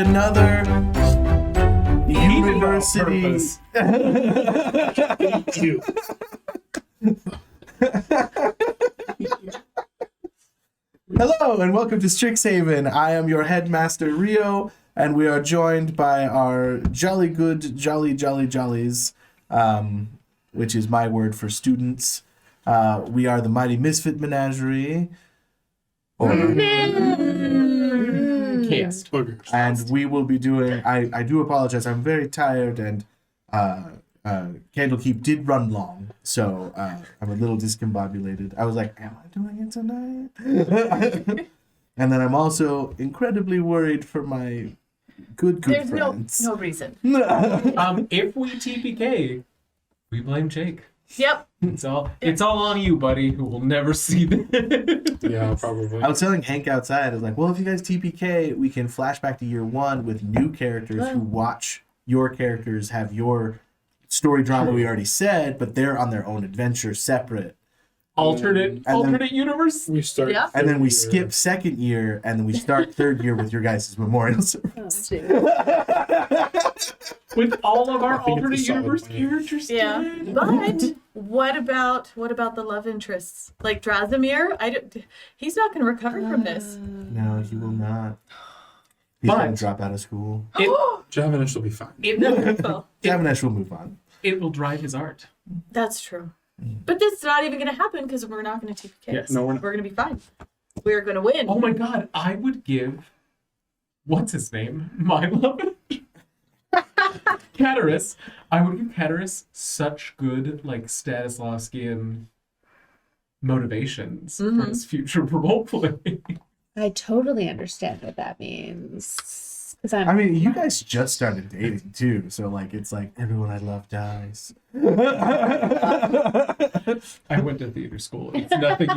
another university. Thank you. Hello and welcome to Strixhaven. I am your headmaster Rio, and we are joined by our jolly good jollies, which is my word for students. We are the Mighty Misfit Menagerie. Chaos. And we will be doing. I do apologize. I'm very tired, and Candlekeep did run long, so I'm a little discombobulated. I was like, am I doing it tonight? And then I'm also incredibly worried for my good There's friends. no reason. If we TPK, we blame Jake. Yep. It's all on you, buddy, who will never see this. Yeah, probably. I was telling Hank outside, I was like, well, if you guys TPK, we can flash back to year one with new characters who watch your characters have your story drama we already said, but they're on their own adventure separate. Alternate universe? We start. Yeah. And then we skip second year, and then we start third year with your guys' memorial service. With all of our I think it's a alternate solid universe plan. characters. Yeah. dead? But what about the love interests? Like Drazimir? He's not going to recover from this. No, he will not. He's But- going to drop out of school. Javanish will be fine. Well, Javanesh will move on. It will drive his art. that's true. But this is not even going to happen because we're not going to TPK. Yes. No, we're not. We're going to be fine. We're going to win. Oh my god, I would give... What's his name? My love? Cataris. I would give Cataris such good, Stanislavskian motivations for his future roleplay. I totally understand what that means. Because I mean, you guys just started dating, too, so, it's like, everyone I love dies. I went to theater school. It's nothing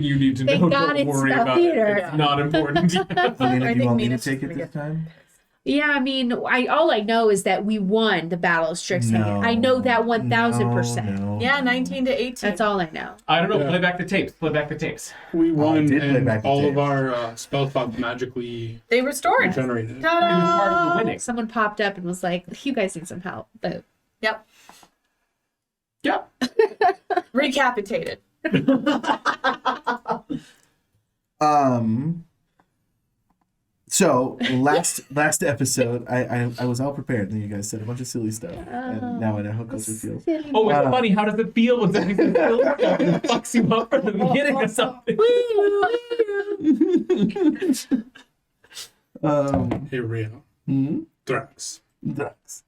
you need to Thank know. God Don't it's worry not about theater. it. It's not important. Melina, I do you think want me to Mina's take it gonna this get- time? yeah, I mean, all I know is that we won the Battle of Strixhaven. I know that 1,000%. No. Yeah, 19 to 18. That's all I know. I don't know. Yeah. Play back the tapes. We won, did play and back the all tapes. of our spell slots magically They restored. regenerated. It was part of the winning. Someone popped up and was like, you guys need some help. But Yep. Yeah. Recapitated. So last episode, I was all prepared, and then you guys said a bunch of silly stuff, and now I know how culture feels. Oh, it's funny. How does it feel when something fucks you up from the beginning of something? Hey, Rio. Thrax. Drugs.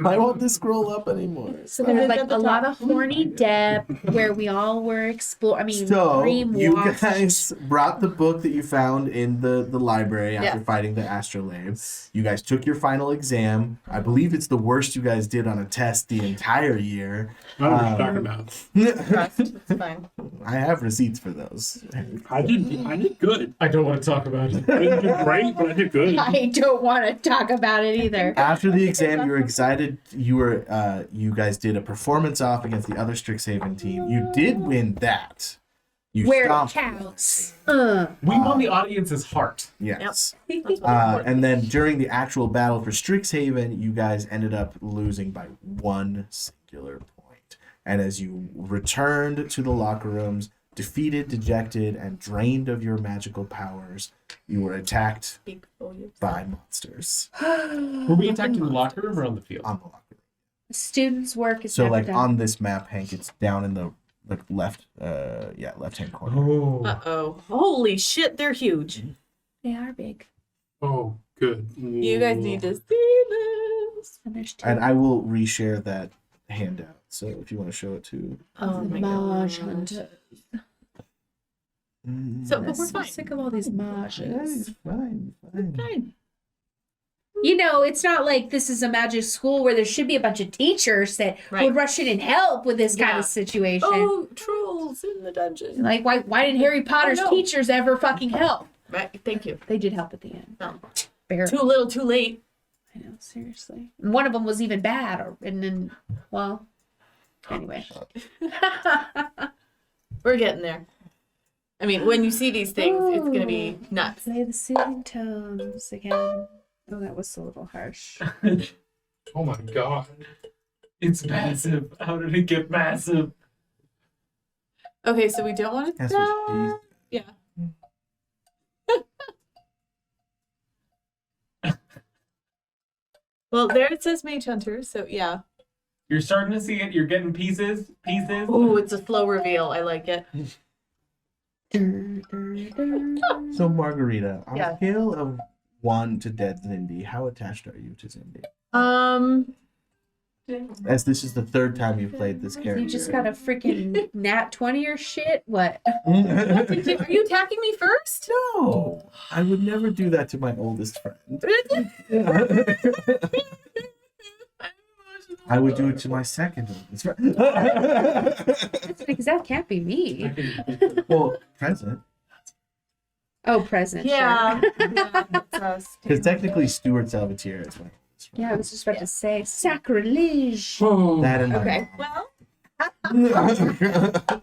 I won't just scroll up anymore. So there's At the a lot top. of horny depth where we all were exploring. I mean, So dream you watched. guys brought the book that you found in the library after Yeah. fighting the astrolabe. You guys took your final exam. I believe it's the worst you guys did on a test the entire year. I don't know what you're talking about. Trust. It's fine. I have receipts for those. I did good. I don't want to talk about it. I didn't do great, but I did good. I don't want to talk about it either. After the exam, you were excited. You guys did a performance off against the other Strixhaven team. You did win that. You Where it stomped counts. We won the audience's heart. Yes. That's what's important. And then during the actual battle for Strixhaven, you guys ended up losing by one singular point. And as you returned to the locker rooms, defeated, dejected, and drained of your magical powers, you were attacked Speak for you. by monsters Were we attacked in the locker room or on the field? on the locker room. Students' work is So, never done. on this map, Hank, it's down in the left-hand corner. Oh. Uh-oh. Holy shit, they're huge. They are big. Oh, good. You guys need to see this. And there's two. And I will reshare that handout. So if you want to show it to... Oh the my Mage god. Hunter. So, I'm but we're so fine. sick of all these mages. Fine. Fine. You know, it's not like this is a magic school where there should be a bunch of teachers that Right. would rush in and help with this kind Yeah. of situation. Oh, trolls in the dungeon. Like, why did Harry Potter's no. teachers ever fucking help? Right. Thank you. They did help at the end. No. Barely. Too little, too late. I know, seriously. And one of them was even bad, and then, well, anyway. We're getting there. I mean, when you see these things, it's gonna be nuts. Play the soothing tones again. Oh, that was a little harsh. Oh my god. It's massive. How did it get massive? Okay, so we don't want to. That's what Yeah. Well, there it says Mage Hunter, so yeah. You're starting to see it. You're getting pieces. Oh, it's a slow reveal. I like it. So Margarita, on Yeah. a scale of 1 to dead Zindy, how attached are you to Zindy? As this is the third time you've played this character. You just got a freaking nat 20 or shit? What? Are you attacking me first? No, I would never do that to my oldest friend. I would do it to my second oldest friend. Because that can't be me. Well, present. Oh, present. Yeah. Sure. Yeah, that's us. Because technically Stuart Salvatierre is my oldest friend. Yeah, I was just about to say sacrilege. That and Okay. my Well, mom.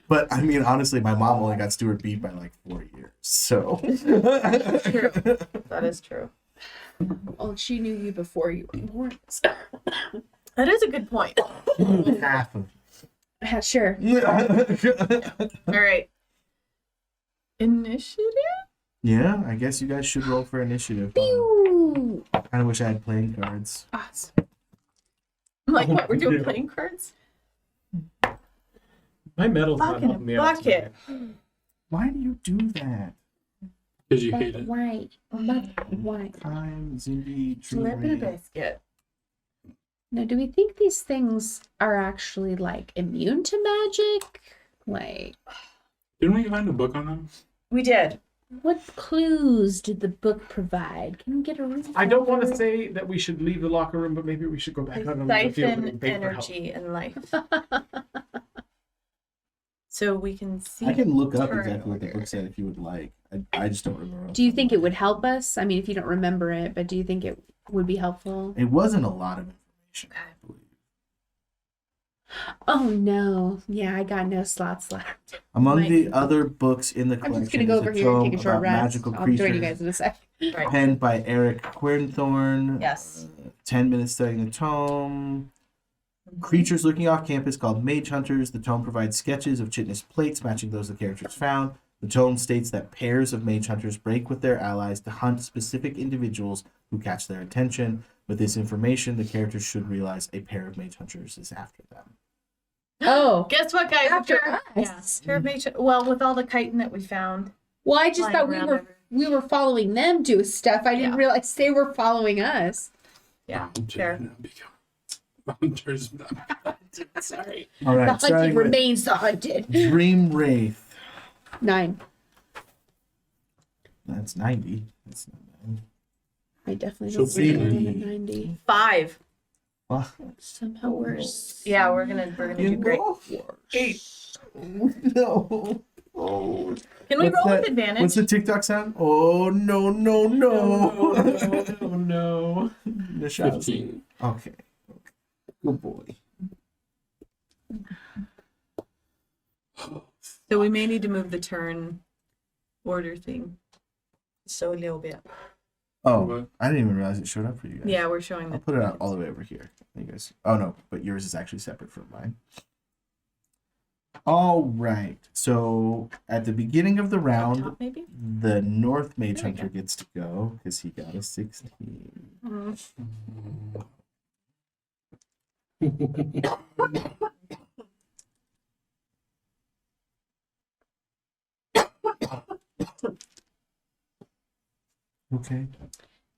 But I mean, honestly, my mom only got Stuart beat by like 4 years. So. true. That is true. Well, she knew you before you were born. That is a good point. Half of Sure. All right. Initiative? Yeah, I guess you guys should roll for initiative. Pew! I kind of wish I had playing cards. Awesome. I'm like, what? We're doing playing cards? My medal's not Fucking helping me out. bucket. Why do you do that? Because you hate it. Why? But why? Time, Zindy, Slip and a True. biscuit. Now, do we think these things are actually like immune to magic? Like, Didn't we find a book on them? We did. what clues did the book provide? Can we get a read? I don't want to say that we should leave the locker room, but maybe we should go back out on the field Siphon and beg for help. energy and life. So we can see. I can look up turn exactly what the order. book said if you would like. I just don't remember. Do you think it would help us? I mean, if you don't remember it, but do you think it would be helpful? It wasn't a lot of information, I believe. Oh no. Yeah, I got no slots left. Among Might- the other books in the I'm collection just gonna go is over a here and tome take a short about rest. magical I'll join you creatures guys in a sec. Right. penned by Eric Quernthorne. Yes. 10 minutes studying the tome. Creatures looking off campus called Mage Hunters. The tome provides sketches of chitinous plates matching those the characters found. The tome states that pairs of Mage Hunters break with their allies to hunt specific individuals who catch their attention. With this information, the characters should realize a pair of Mage Hunters is after them. Oh. Guess what, guys? After Yeah. us. Pair of mage- Well, with all the chitin that we found. Well, I just Flying thought around we were following them do stuff. I didn't Yeah. realize they were following us. Yeah. Hunters Fair. now become- Hunters. Sorry. All The right, hunted starting with remains the hunted. Dream Wraith. 9. That's 90. That's not 9. I definitely So don't see more big. than 90. 5. Well, Somehow worse. Yeah, we're gonna do great. 8. No. Oh. Can we What's roll that- with advantage? What's the TikTok sound? Oh, no, no, no. Oh no. Nishazi. 15. Okay. Good boy. So we may need to move the turn order thing. So a little bit. Oh, What? I didn't even realize it showed up for you guys. Yeah, we're showing I'll that. put it out all the way over here. You guys. Oh no, but yours is actually separate from mine. All right. So at the beginning of the round, Top, maybe? the North Mage There we Hunter gets to go because he got a 16. Okay.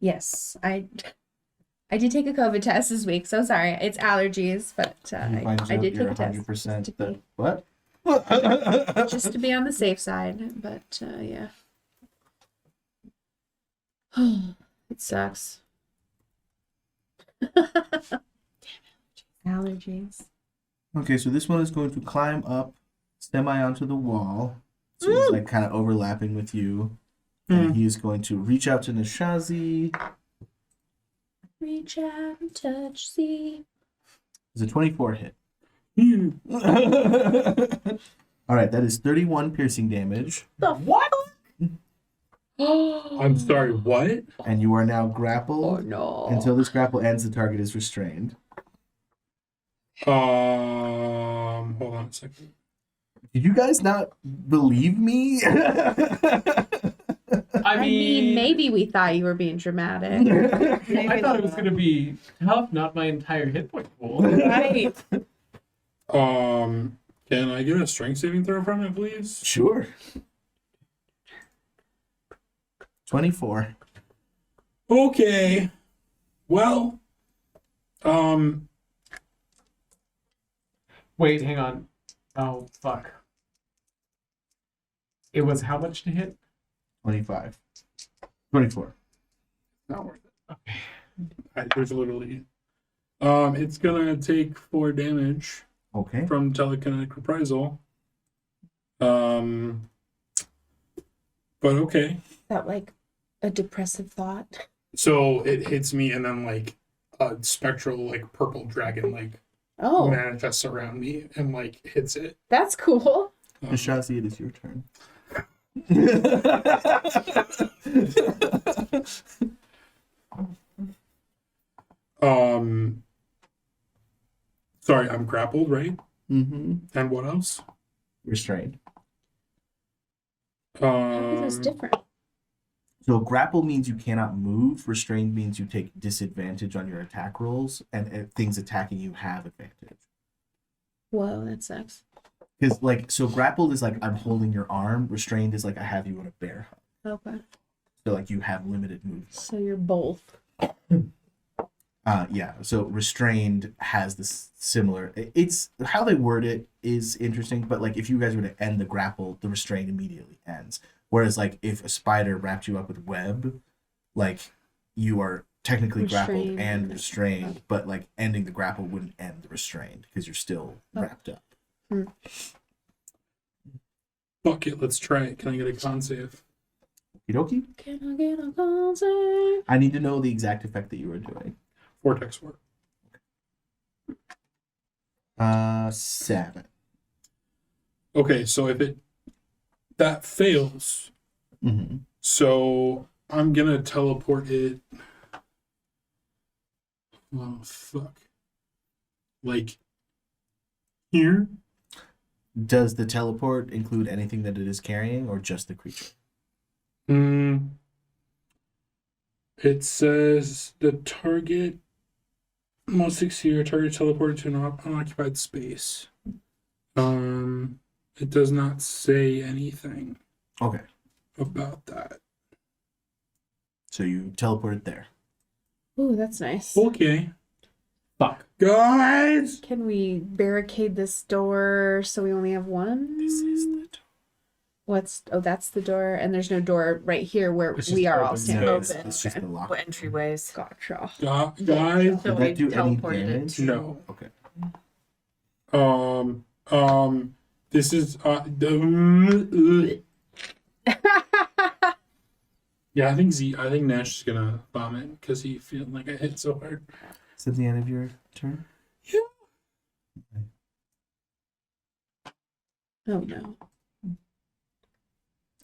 Yes, I did take a COVID test this week. So sorry, it's allergies, but I did take a test 100% just the what? just to be on the safe side. But yeah, it sucks. Allergies. Okay, so this one is going to climb up semi onto the wall. So he's like kind of overlapping with you. And he is going to reach out to Nishazi. Reach out and touch, see. It's a 24 hit. All right, that is 31 piercing damage, The what? I'm sorry, what? and you are now grappled. Oh no. Until this grapple ends, the target is restrained. Hold on a second. Did you guys not believe me? I mean, maybe we thought you were being dramatic. I thought it was gonna be tough, not my entire hit point pool. Right. Can I get a strength saving throw from it, please? Sure. 24. Okay. Well, Wait, hang on. Oh fuck. It was how much to hit? 25. 24. not worth it. Okay. There's literally. It's gonna take 4 damage Okay. from telekinetic reprisal. But okay. That like a depressive thought. So it hits me, and then like a spectral like purple dragon like Oh, manifests around me and like hits it. that's cool. Shazi, it is your turn. Sorry, I'm grappled, right? Mm-hmm. And what else? Restrained. How is this different? So grapple means you cannot move. Restrained means you take disadvantage on your attack rolls, and things attacking you have advantage. Whoa, that sucks. Because like, so grappled is like I'm holding your arm. Restrained is like I have you on a bear hug. Okay. So like you have limited movement. So you're both. Yeah. So restrained has this similar. It's how they word it is interesting, but like if you guys were to end the grapple, the restraint immediately ends. Whereas like if a spider wrapped you up with web, like you are technically grappled Restrained. and restrained, but like ending the grapple wouldn't end the restrained because you're still wrapped up. Fuck it, let's try it. Can I get a con save? Okie dokie. Can I get a concert? I need to know the exact effect that you were doing. Vortex work. 7. Okay, so if that fails, Mm-hmm. so I'm gonna teleport it. Oh fuck! Like here. Does the teleport include anything that it is carrying, or just the creature? It says the target must succeed or target teleported to an unoccupied space. It does not say anything Okay. about that. So you teleport it there. Ooh, that's nice. Okay, Fuck. guys. Can we barricade this door so we only have one? This is the That's the door, and there's no door right here where It's just we are all open. standing. no, open. it's just the lock. Entryways. Gotcha. Guys. So Did we that do any teleported it. damage? No. Okay. This is yeah, I think Nash is gonna vomit because he feels like I hit so hard. Is that the end of your turn? Yeah. Oh no.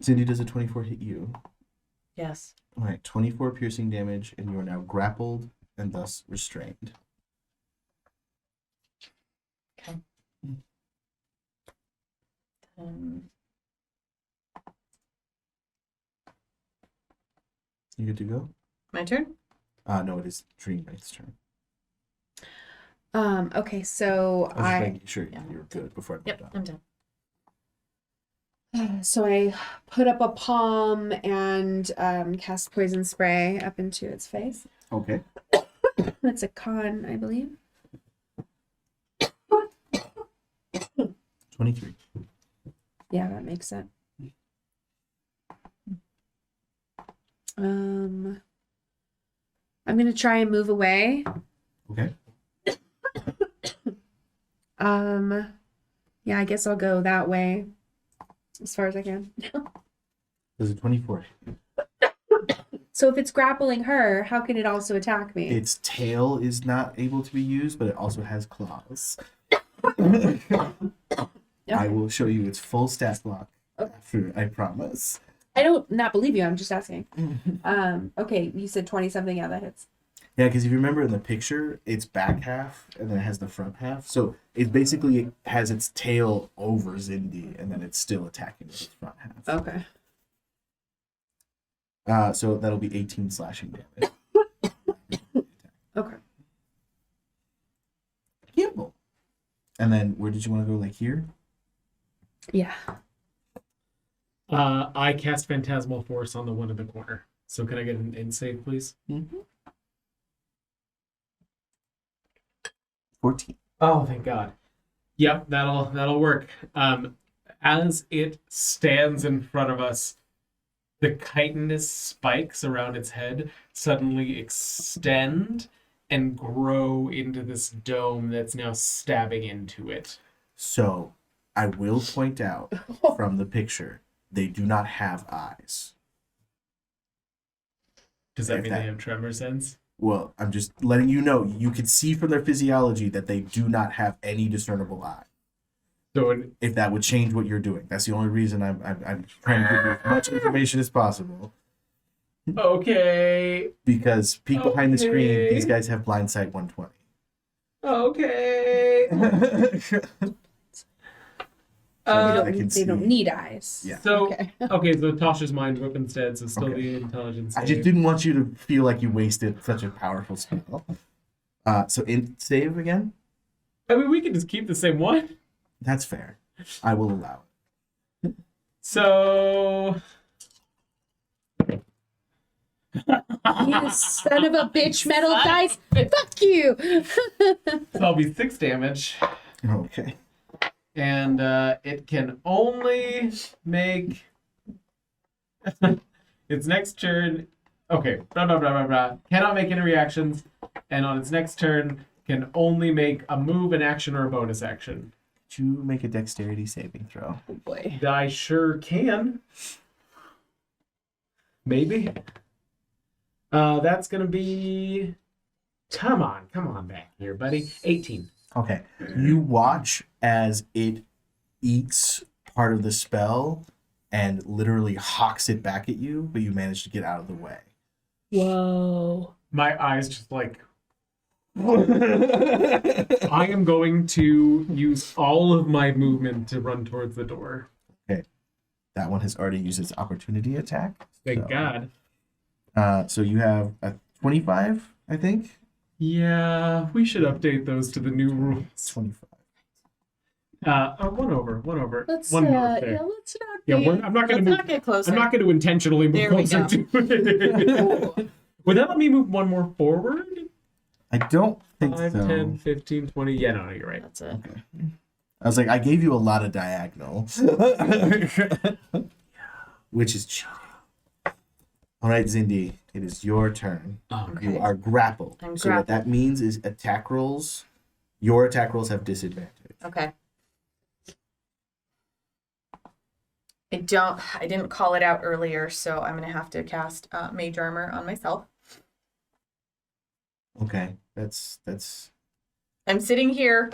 Cindy, does a 24 hit you? Yes. All right, 24 piercing damage, and you are now grappled and thus restrained. Okay. You good to go? My turn? No, it is Dream Knight's turn. Okay, so I was just making sure yeah. you were good before I moved Yep, on. I'm done. So I put up a palm and cast poison spray up into its face. Okay. That's a con, I believe. 23. Yeah, that makes it. I'm gonna try and move away. Okay. Yeah, I guess I'll go that way as far as I can. Does a 24. So if it's grappling her, how can it also attack me? Its tail is not able to be used, but it also has claws. I Okay. will show you its full stat block Okay. after, I promise. I don't not believe you. I'm just asking. Okay, you said 20 something. Yeah, that hits. Yeah, because if you remember in the picture, it's back half and then it has the front half. So it basically has its tail over Zindi and then it's still attacking with its front half. Okay. So that'll be 18 slashing damage. Okay. Gamble. And then where did you want to go? Like here? Yeah. I cast Phantasmal Force on the one in the corner. So can I get an in save, please? 14. Oh, thank God. Yep, that'll work. As it stands in front of us, the chitinous spikes around its head suddenly extend and grow into this dome that's now stabbing into it. So I will point out from the picture, they do not have eyes. Does that If mean that- they have tremor sense? Well, I'm just letting you know. You can see from their physiology that they do not have any discernible eye. So If that would change what you're doing, that's the only reason I'm trying to give you as much information as possible. okay. Because peek behind the screen, Okay. these guys have blind sight 120. Okay. They don't need eyes. Yeah. So Okay. okay, so Tasha's mind whip instead, so still Okay. the intelligence. I just save. didn't want you to feel like you wasted such a powerful spell. So in save again? I mean, we can just keep the same one. That's fair. I will allow it. So You son of a bitch, metal dice. Fuck you. So I'll be 6 damage, Okay. and it can only make its next turn. Okay, blah blah blah blah blah. Cannot make any reactions, and on its next turn can only make a move, an action, or a bonus action. Could you make a dexterity saving throw? Oh boy. I sure can. Maybe. That's gonna be. Come on back here, buddy. 18. Okay. You watch as it eats part of the spell and literally hawks it back at you, but you manage to get out of the way. Whoa. My eyes just like. I am going to use all of my movement to run towards the door. That one has already used its opportunity attack. Thank So- God. So you have a 25, I think. Yeah, we should update those to the new rules. 25. One over. Let's one north there. yeah, let's not Yeah, be- I'm not gonna Let's move. not get closer. I'm not going to intentionally move There we closer go. to it. Would that let me move one more forward? I don't think 5, so. 10, 15, 20. Yeah, no, you're right. That's it. Okay. I was like, I gave you a lot of diagonal. Which is cheating. All right, Zindi, it is your turn. Oh, You are grappled. I'm So what grappled. that means is attack rolls. Your attack rolls have disadvantage. Okay. I didn't call it out earlier, so I'm gonna have to cast Mage Armor on myself. Okay, that's. I'm sitting here.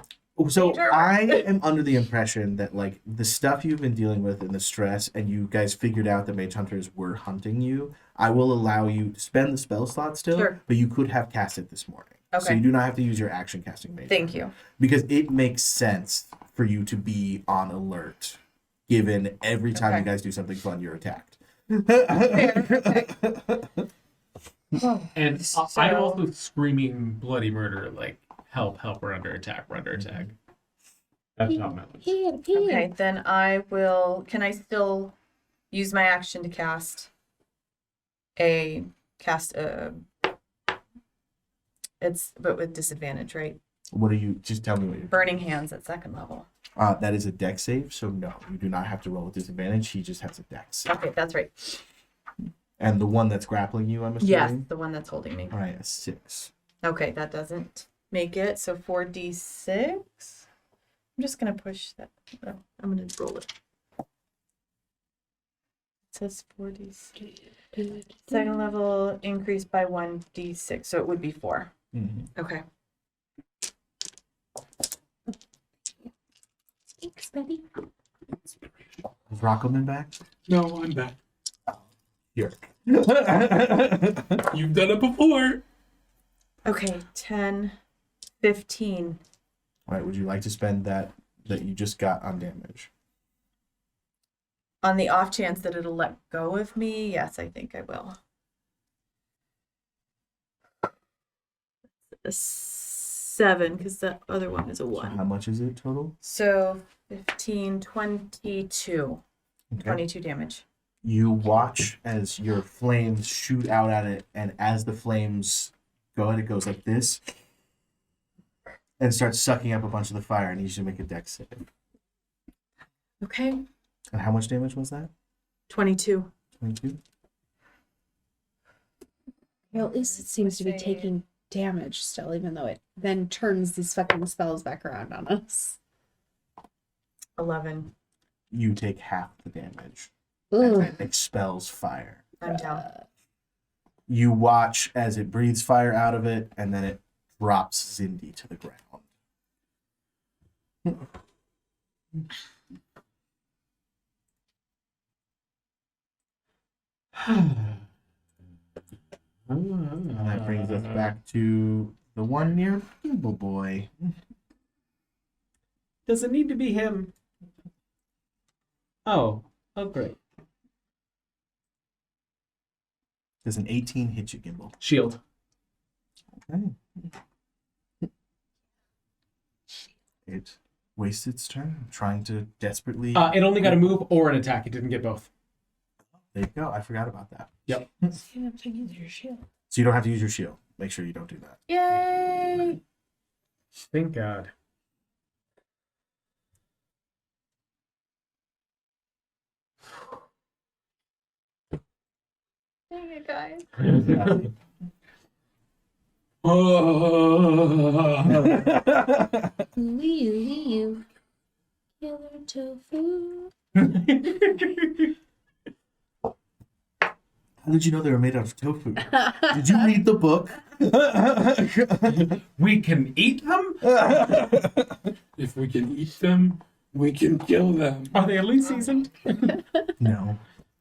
So Mage armor. I am under the impression that like the stuff you've been dealing with and the stress, and you guys figured out that mage hunters were hunting you. I will allow you to spend the spell slot still, Sure. but you could have cast it this morning. So Okay. you do not have to use your action casting mage. Thank armor. you. Because it makes sense for you to be on alert, given every time you Okay. guys do something fun, you're attacked. And So- I'm also screaming bloody murder, like, help, we're under attack, That's not my list. Here. Okay, then I will. Can I still use my action to cast a It's but with disadvantage, right? What are you? Just tell me what you're. Burning Hands at 2nd level. That is a dex save, so no, you do not have to roll with disadvantage. He just has a dex. Okay, that's right. And the one that's grappling you, I'm assuming. Yes, the one that's holding me. All right, a 6. Okay, that doesn't make it. So 4d6. I'm just gonna push that. Oh, I'm gonna roll it. It says 4d6. 2nd level increased by 1d6, so it would be 4. Mm-hmm. Okay. Thanks, buddy. Is Rockelman back? No, I'm back. Here. You've done it before. Okay, 10, 15. All right, would you like to spend that you just got on damage? On the off chance that it'll let go of me, yes, I think I will. A 7, because the other one is a So 1. how much is it total? So 15, 22. Okay. 22 damage. You watch as your flames shoot out at it, and as the flames go out, it goes like this and starts sucking up a bunch of the fire. I need you to make a dex save. Okay. And how much damage was that? 22. 22? Well, at least it seems to be Say- taking damage still, even though it then turns these fucking spells back around on us. 11. You take half the damage. Ooh. And it expels fire. I'm down. You watch as it breathes fire out of it, and then it drops Zindi to the ground. And that brings us back to the one near Feeble Boy. Does it need to be him? Oh great. Does an 18 hit you, Gimbal? Shield. Okay. It wastes its turn trying to desperately. It only got a move or an attack. It didn't get both. There you go. I forgot about that. Yep. You have to use your shield. So you don't have to use your shield. Make sure you don't do that. Yay! Thank God. Dang it, guys. You, killer tofu. How did you know they were made out of tofu? Did you read the book? We can eat them? If we can eat them, we can kill them. Are they at least seasoned? No.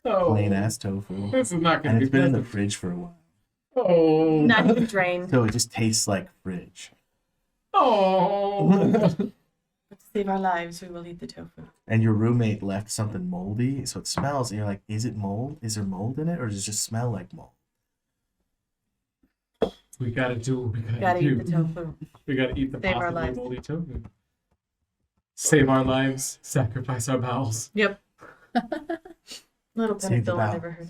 Oh, Plain ass tofu. this is not going And to it's be been in the pleasant. fridge for a while. Oh. Not even drained. So it just tastes like fridge. Oh. But to save our lives, we will eat the tofu. And your roommate left something moldy, so it smells, and you're like, is it mold? Is there mold in it, or does it just smell like mold? We gotta do what we gotta, Gotta do. eat the tofu. We gotta eat the Save our possibly lives. moldy tofu. Save our lives, sacrifice our bowels. Yep. Little Save the penicillin bowel. never hurt.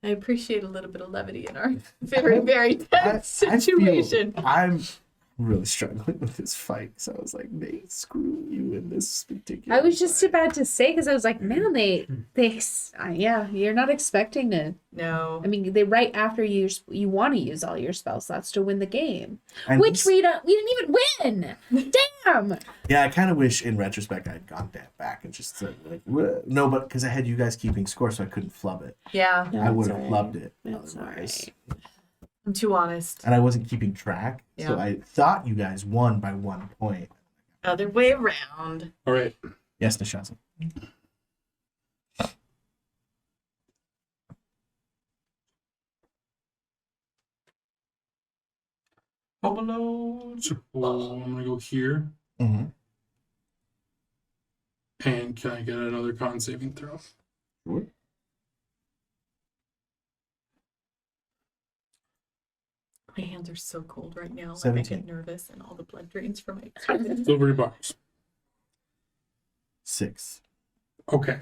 I appreciate a little bit of levity in our very, very tense situation. I'm really struggling with this fight, so I was like, Nate, screw you in this particular I was just fight. about to say, because I was like, man, yeah, you're not expecting to. No. I mean, they right after you want to use all your spell slots to win the game, And which this- we didn't even win. Damn. Yeah, I kind of wish, in retrospect, I had gone back and just said, like, "Whoa." No, but because I had you guys keeping score, so I couldn't flub it. Yeah. I would have That's flubbed it That's otherwise. I'm too honest. And I wasn't keeping track, so Yeah. I thought you guys won by 1 point. Other way around. All right. Yes, Nishaza. Overload. So I'm gonna go here, Mm-hmm. and can I get another con saving throw? Sure. My hands are so cold right now. Like I 17. get nervous and all the blood drains from my Silvery box. 6. Okay,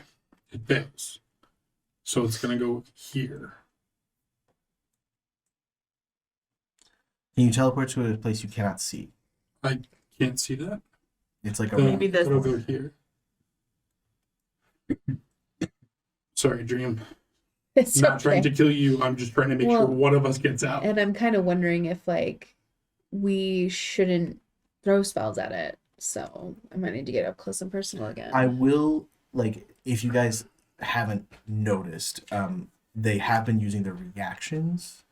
it fails. So it's gonna go here. Can you teleport to a place you cannot see? I can't see that. It's like a So Maybe this- it'll go here. Sorry, Dream. It's Not okay. trying to kill you. I'm just trying to make sure Well, one of us gets out. And I'm kind of wondering if we shouldn't throw spells at it. So I might need to get up close and personal again. I will, if you guys haven't noticed, they have been using their reactions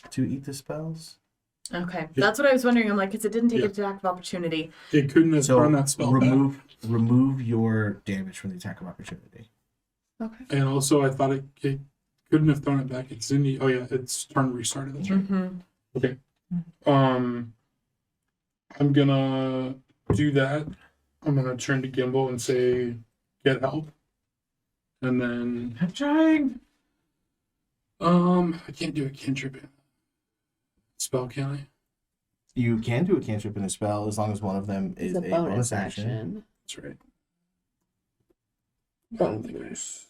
to eat the spells. Okay, Yeah. that's what I was wondering. I'm like, because it didn't take Yeah. an attack of opportunity. It couldn't have thrown that spell back. remove your damage from the attack of opportunity. Okay. And also, I thought it couldn't have thrown it back. It's Cindy. Oh yeah, it's turn restarted. That's right. Mm-hmm. Okay. I'm gonna do that. I'm gonna turn to Gimbal and say, "Get help," and then I'm trying. I can't do a cantrip spell, can I? You can do a cantrip in a spell as long as one of them is It's a bonus action. That's right. I But- don't think I s-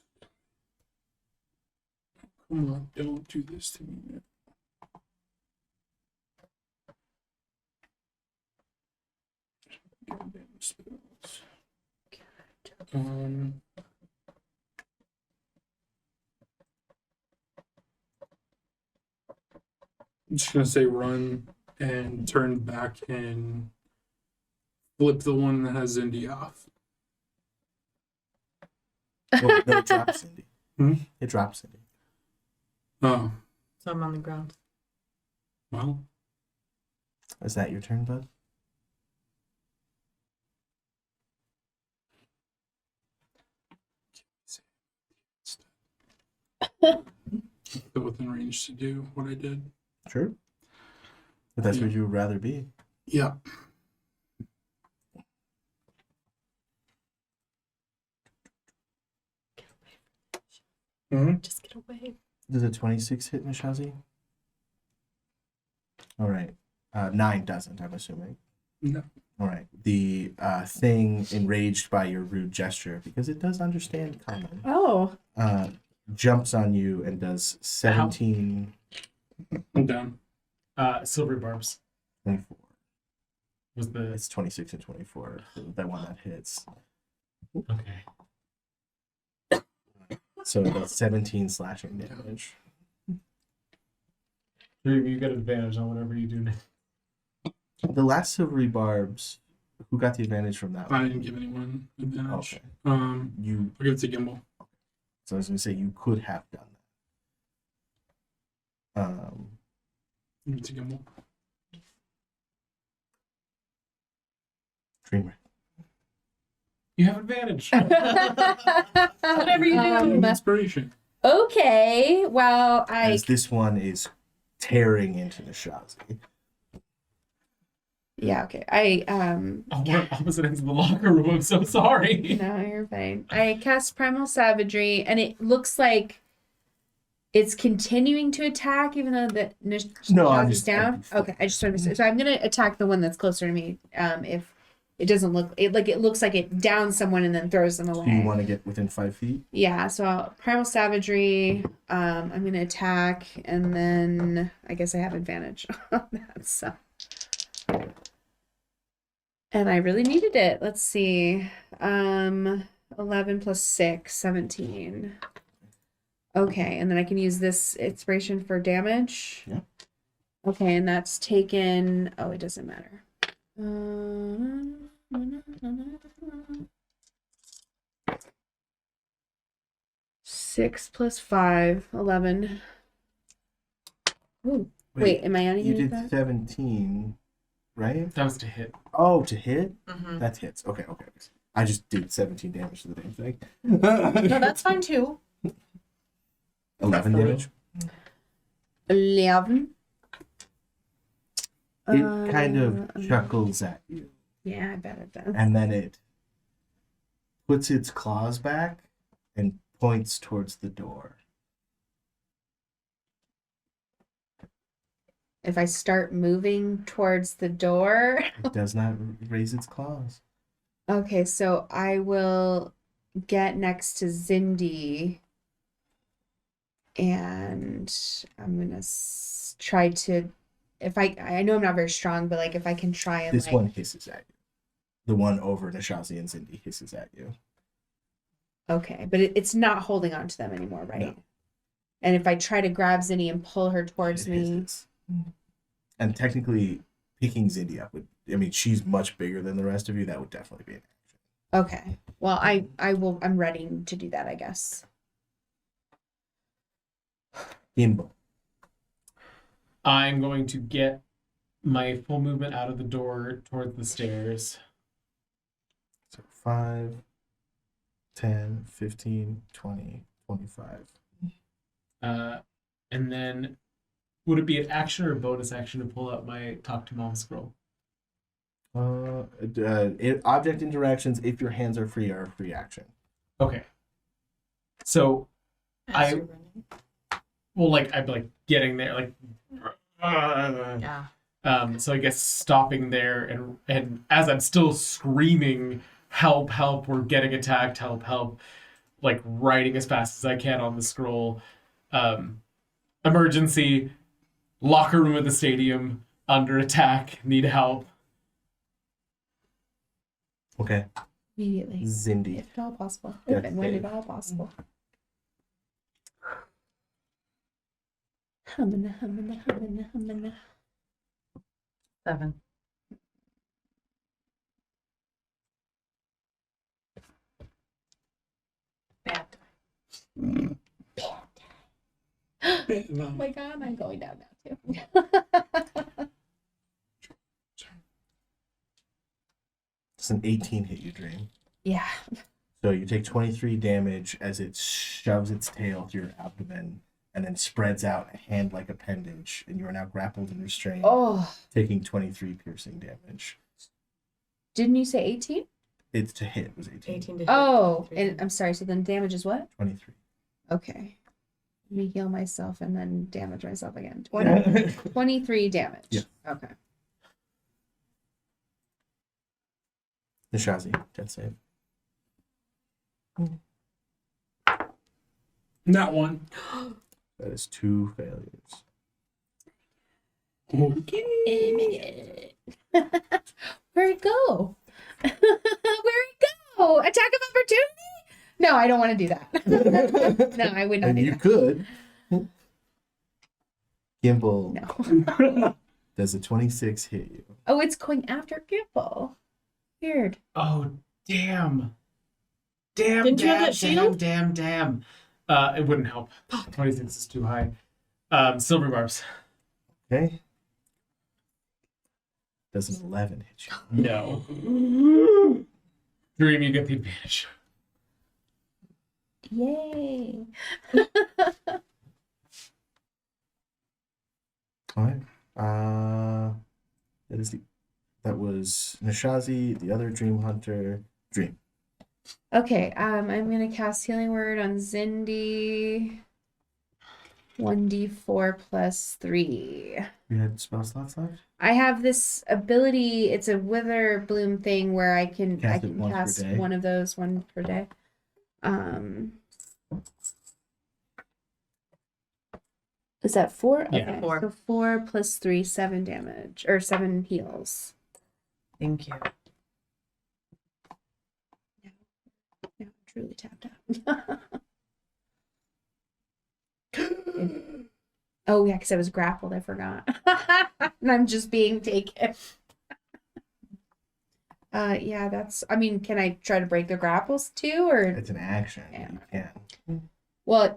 Come on, don't do this to me. Goddamn spells. I'm just gonna say run and turn back and flip the one that has Indy off. Well, no, it drops Cindy. Hmm? It drops Cindy. Oh, So I'm on the ground. well. Is that your turn, bud? Still within range to do what I did. Sure. If that's Yeah. where you would rather be. Yeah. Just get away. Does a 26 hit Nishazi? All right. 9 doesn't, I'm assuming. No. All right. The thing, enraged by your rude gesture, because it does understand common, Oh. jumps on you and does 17, I'm down. Silvery barbs 24. was the It's 26 and 24. That one that hits. okay. So that's 17 slashing damage. You get advantage on whatever you do next. The last silvery barbs, who got the advantage from that I one? didn't give anyone advantage. Okay. I'll You, give it to Gimbal. so I was going to say you could have done that. Give it to Gimbal. Dreamer. You have advantage. Whatever you do. Inspiration. Okay. Well, As this one is tearing into the Shazi. yeah. Okay. Oh, we're at opposite ends of the locker room. I'm so sorry. No, you're fine. I cast Primal Savagery, and it looks like it's continuing to attack, even though the No, I'm Shazi's just down. Okay, I just want to be so I'm gonna attack the one that's closer to me. If it doesn't look it looks like it downs someone and then throws them away. Do you want to get within 5 feet? Yeah, so Primal Savagery, I'm gonna attack, and then I guess I have advantage on that. So, and I really needed it. Let's see, 11 plus 6, 17. Okay, and then I can use this inspiration for damage. Yeah. Okay, and that's taken. Oh, it doesn't matter. 6 plus 5, 11. Ooh, wait, am I on You did that? 17, right? That was to hit. Oh, to hit? Mm-hmm. That hits. Okay. I just did 17 damage to the damn thing. No, that's fine too. 11 damage. 11. It kind of chuckles at you, Yeah, I bet it does. and then it puts its claws back and points towards the door. If I start moving towards the door. It does not raise its claws. Okay, so I will get next to Zindi. And I'm going to try to. If I know I'm not very strong, but like if I can try and This one hisses at you. The one over Nishazi and Cindy hisses at you. Okay, but it's not holding on to them anymore, right? No. And if I try to grab Zinni and pull her towards It me, hisses. And technically, picking Cindy up would. I mean, she's much bigger than the rest of you. That would definitely be an action. okay. Well, I will. I'm ready to do that, I guess. Gimbal. I'm going to get my full movement out of the door towards the stairs. So 5, 10, 15, 20, 25. And then would it be an action or a bonus action to pull out my talk to mom scroll? Object interactions, if your hands are free, are a free action. Okay. So As you're running. well, like I'd be like getting there, like Yeah. so I guess stopping there and as I'm still screaming, help, help, we're getting attacked, help, help, like writing as fast as I can on the scroll. Emergency, locker room at the stadium, under attack, need help. Okay. Immediately. Zindi. If at all possible. Yeah, If and when save. at all possible. Humana, humana, humana, humana. 7. Bad. Oh my god, I'm going down now too. Does an 18 hit you, Dream? Yeah. So you take 23 damage as it shoves its tail through your abdomen and then spreads out a hand-like appendage, and you are now grappled and restrained, Oh, taking 23 piercing damage. didn't you say 18? It's to hit was 18. 18 to hit. Oh, 23. and I'm sorry. So then damage is what? 23. Okay. Let me heal myself and then damage myself again. 23 damage. Yeah. Okay. Nishazi, death save. Not one. That is 2 failures. Okay. Where'd it go? Where'd it go? Attack of opportunity? No, I don't want to do that. No, I would not And do you that. could. Gimbal, No. does a 26 hit you? Oh, it's going after Gimple. Weird. Oh, damn. Damn, Didn't you have damn, that shield? damn. It wouldn't help. 26 is too high. Silver barbs. Okay. Does an 11 hit you? No. Dream, you get the advantage. Yay. Alright. That was Nishazi, the other Dream Hunter. Dream. Okay, I'm gonna cast Healing Word on Zindi. 1d4 plus 3. You had spell slots left? I have this ability, it's a wither bloom thing where I can Cast it once per cast day. one of those one per day. Is that 4? Yeah. Okay, 4. so 4 plus 3, 7 damage. Or 7 heals. Thank you. Yeah, truly tapped out. Oh yeah, because I was grappled, I forgot. And I'm just being taken. Yeah, that's can I try to break the grapples too, or It's an action. Yeah. You can. well,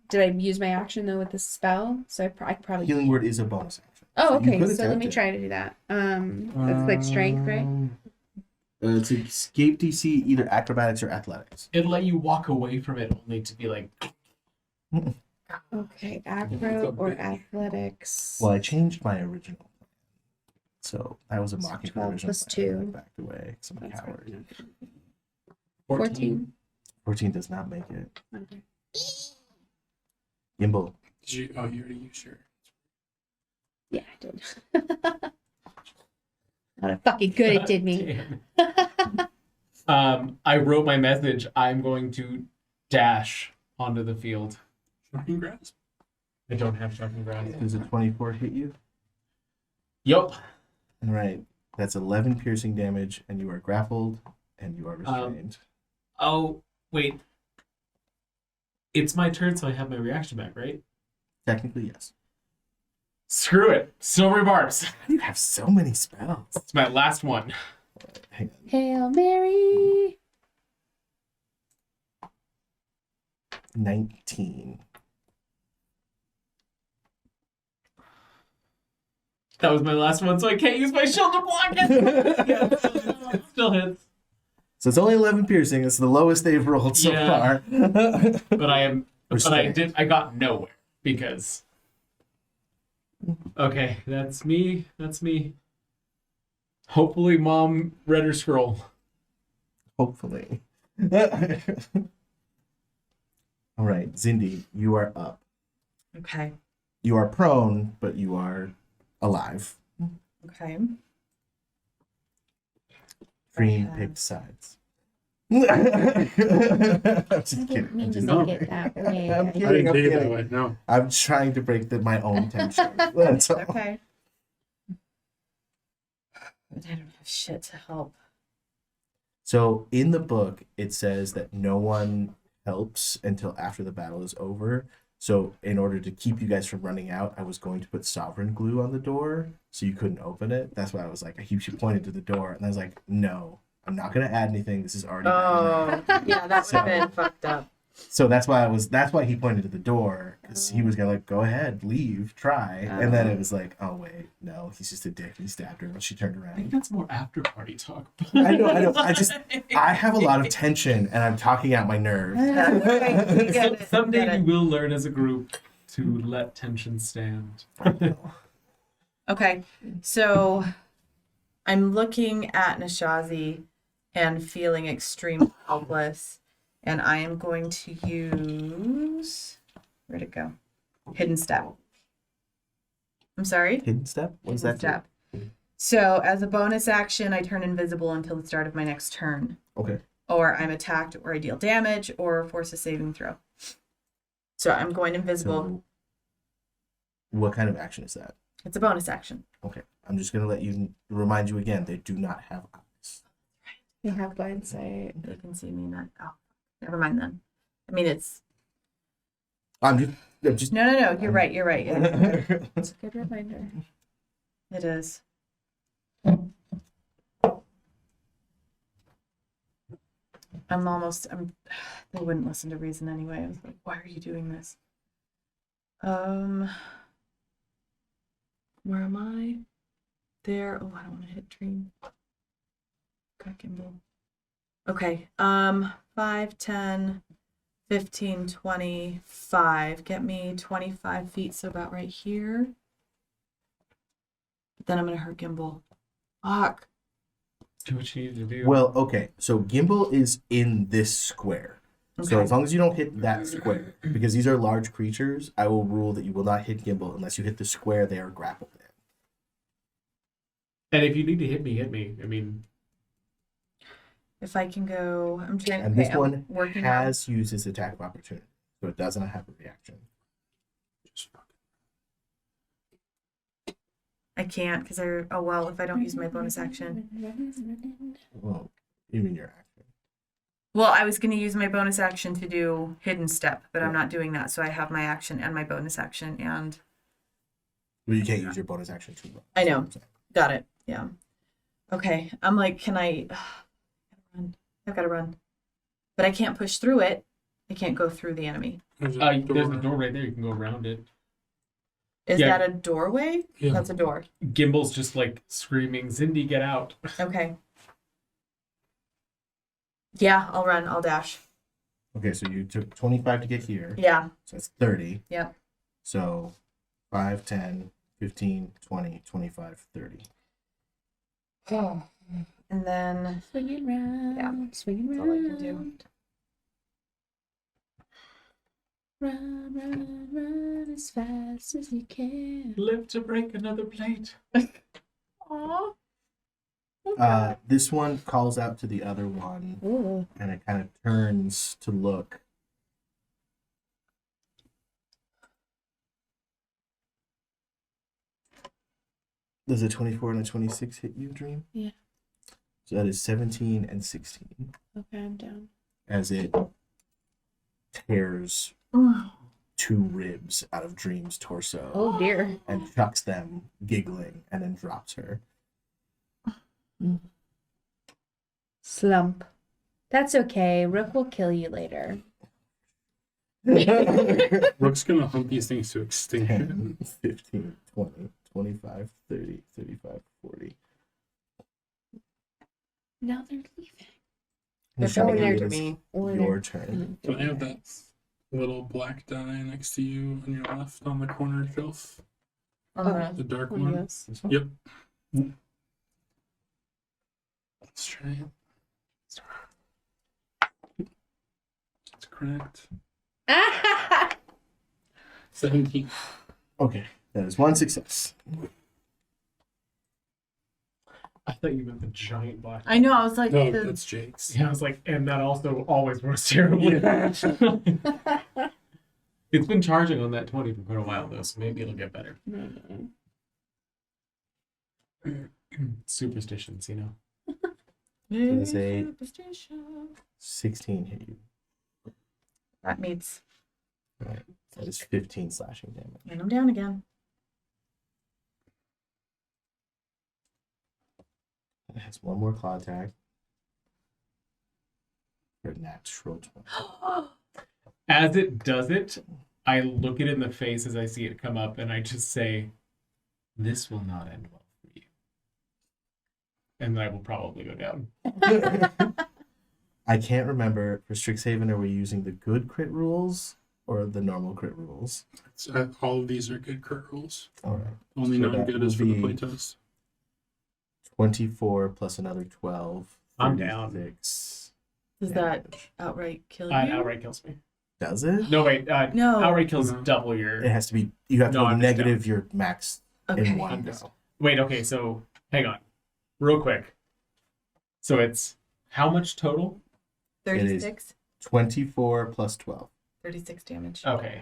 did I use my action though with the spell? So I could probably Healing Word is a bonus action. Oh, So you okay. could So let attempt me it. try to do that. That's like strength, right? It's escape DC, either acrobatics or athletics. It'd let you walk away from it only to be like, Okay, acro or athletics. Well, I changed my original plan. So that was a So mocking 12 original plus plan. I 2. backed away because I'm a That's coward. 14. 14 does not make it. Okay. Gimbal. Did you? Oh, you already used your. Yeah, I did. Not a fucking good it did me. damn. I wrote my message. I'm going to dash onto the field. Shocking grasp. I don't have shocking ground. Does a 24 hit you? Yup. All right. That's 11 piercing damage, and you are grappled, and you are restrained. Oh, wait. It's my turn, so I have my reaction back, right? Technically, yes. Screw it. Silver barbs. You have so many spells. It's my last one. Hang on. Hail Mary. 19. That was my last one, so I can't use my shield to block it. Yeah, it still hits. So it's only 11 piercing. It's the lowest they've rolled so Yeah. far. But I got nowhere because. Okay, that's me. That's me. Hopefully, Mom read her scroll. Hopefully. All right, Zindi, you are up. Okay. You are prone, but you are alive. Okay. Dream Yeah. picked sides. I'm just I kidding. didn't mean I'm to just No. make it that way. I'm I kidding. didn't I'm take it that kidding. way. No. I'm trying to break my own tension. That's all. Okay. But I don't have shit to help. So in the book, it says that no one helps until after the battle is over. So in order to keep you guys from running out, I was going to put sovereign glue on the door so you couldn't open it. That's why I was like, she pointed to the door, and I was like, no, I'm not going to add anything. This is already bad enough. Yeah, that would have been fucked up. So that's why he pointed to the door, because he was gonna go ahead, leave, try, and then it was like, oh wait, no, he's just a dick. He stabbed her when she turned I think around. that's more after party talk. I know. I have a lot of tension, and I'm talking out my nerve. Okay, we get it, Someday get we it. will learn as a group to let tension stand. Okay, so I'm looking at Nishazi and feeling extremely helpless, and I am going to use, where'd it go? Hidden Step. I'm sorry? Hidden step? What does Hidden that do? Step. So as a bonus action, I turn invisible until the start of my next turn, Okay. or I'm attacked, or I deal damage, or force a saving throw. So I'm going invisible. So, what kind of action is that? It's a bonus action. Okay. I'm just gonna remind you again. They do not have eyes. They have blind sight. They can see me not. Oh, never mind then. I mean, it's I'm just. no. You're right. You're right. Yeah, It's a good reminder. it is. They wouldn't listen to reason anyway. I was like, why are you doing this? Where am I? There. Oh, I don't want to hit Dream. Got gimbal. Okay. 5, 10, 15, 25. Get me 25 feet, so about right here. Then I'm gonna hurt Gimbal. Fuck. Do what you need to do. Well, okay. So Gimbal is in this square. So Okay. as long as you don't hit that square, because these are large creatures, I will rule that you will not hit Gimbal unless you hit the square they are grappled in. And if you need to hit me, hit me. I mean, If I can go, I'm trying. And Okay, this I'm one working on. has used its attack of opportunity, so it doesn't have a reaction. Just fucking. I can't because oh well, if I don't use my bonus action. Well, you mean your action. Well, I was gonna use my bonus action to do Hidden Step, but I'm not doing that. So I have my action and my bonus action, and Well, you can't use your bonus action too much. I know. Got it. Yeah. Okay. I'm like, can I run? I've got to run, but I can't push through it. I can't go through the enemy. There's there's a door right there. You can go around it. Is Yeah. that a doorway? Yeah. That's a door. Gimbal's just like screaming, Zindi, get out. Okay. Yeah, I'll run. I'll dash. Okay, so you took 25 to get here, Yeah. so that's 30. Yep. So 5, 10, 15, 20, 25, 30. And then Swinging round, Yeah, swinging that's round. all I can do. Run, run, run as fast as you can. Live to break another plate. Aw. This one calls out to the other one, Ooh. and it kind of turns to look. Does a 24 and a 26 hit you, Dream? Yeah. So that is 17 and 16 Okay, I'm down. as it tears 2 ribs out of Dream's torso Oh dear. and chucks them, giggling, and then drops her. Slump. That's okay. Rook will kill you later. Rook's gonna hunt these things to extinction. 10, 15, 20, 25, 30, They're Michelle, coming there it after is me. Or your there. turn. Can I have that little black die next to you on your left on the corner shelf? On Oh. The dark One of one? those. This one? Yep. Let's try it. That's correct. 17. Okay, that is one success. I thought you meant the giant black. I know. I was like, No, the- that's Jake's. Yeah, I was like, and that also always works terribly. It's been charging on that 20 for quite a while though, so maybe it'll get better. Superstitions, you know. Does a Superstition. 16 hit you? That meets. Right. That is 15 slashing damage. And I'm down again. It has one more claw attack. For a natural 20. As it does it, I look it in the face as I see it come up, and I just say, "This will not end well for you," and then I will probably go down. I can't remember, for Strixhaven, are we using the good crit rules or the normal crit rules? All of these are good crit rules. All right. Only So that non-good will is for the be- playtest. 24 plus another 12. I'm down. 36 Does that damage. outright kill you? Outright kills me. Does it? No, wait. No. Outright kills No. double your. It has to be, you have to No, go I'm just negative your max Okay. in one I'm just- go. Wait, okay, so hang on. Real quick. So it's how much total? 36? 24 plus 12. 36 damage. Okay.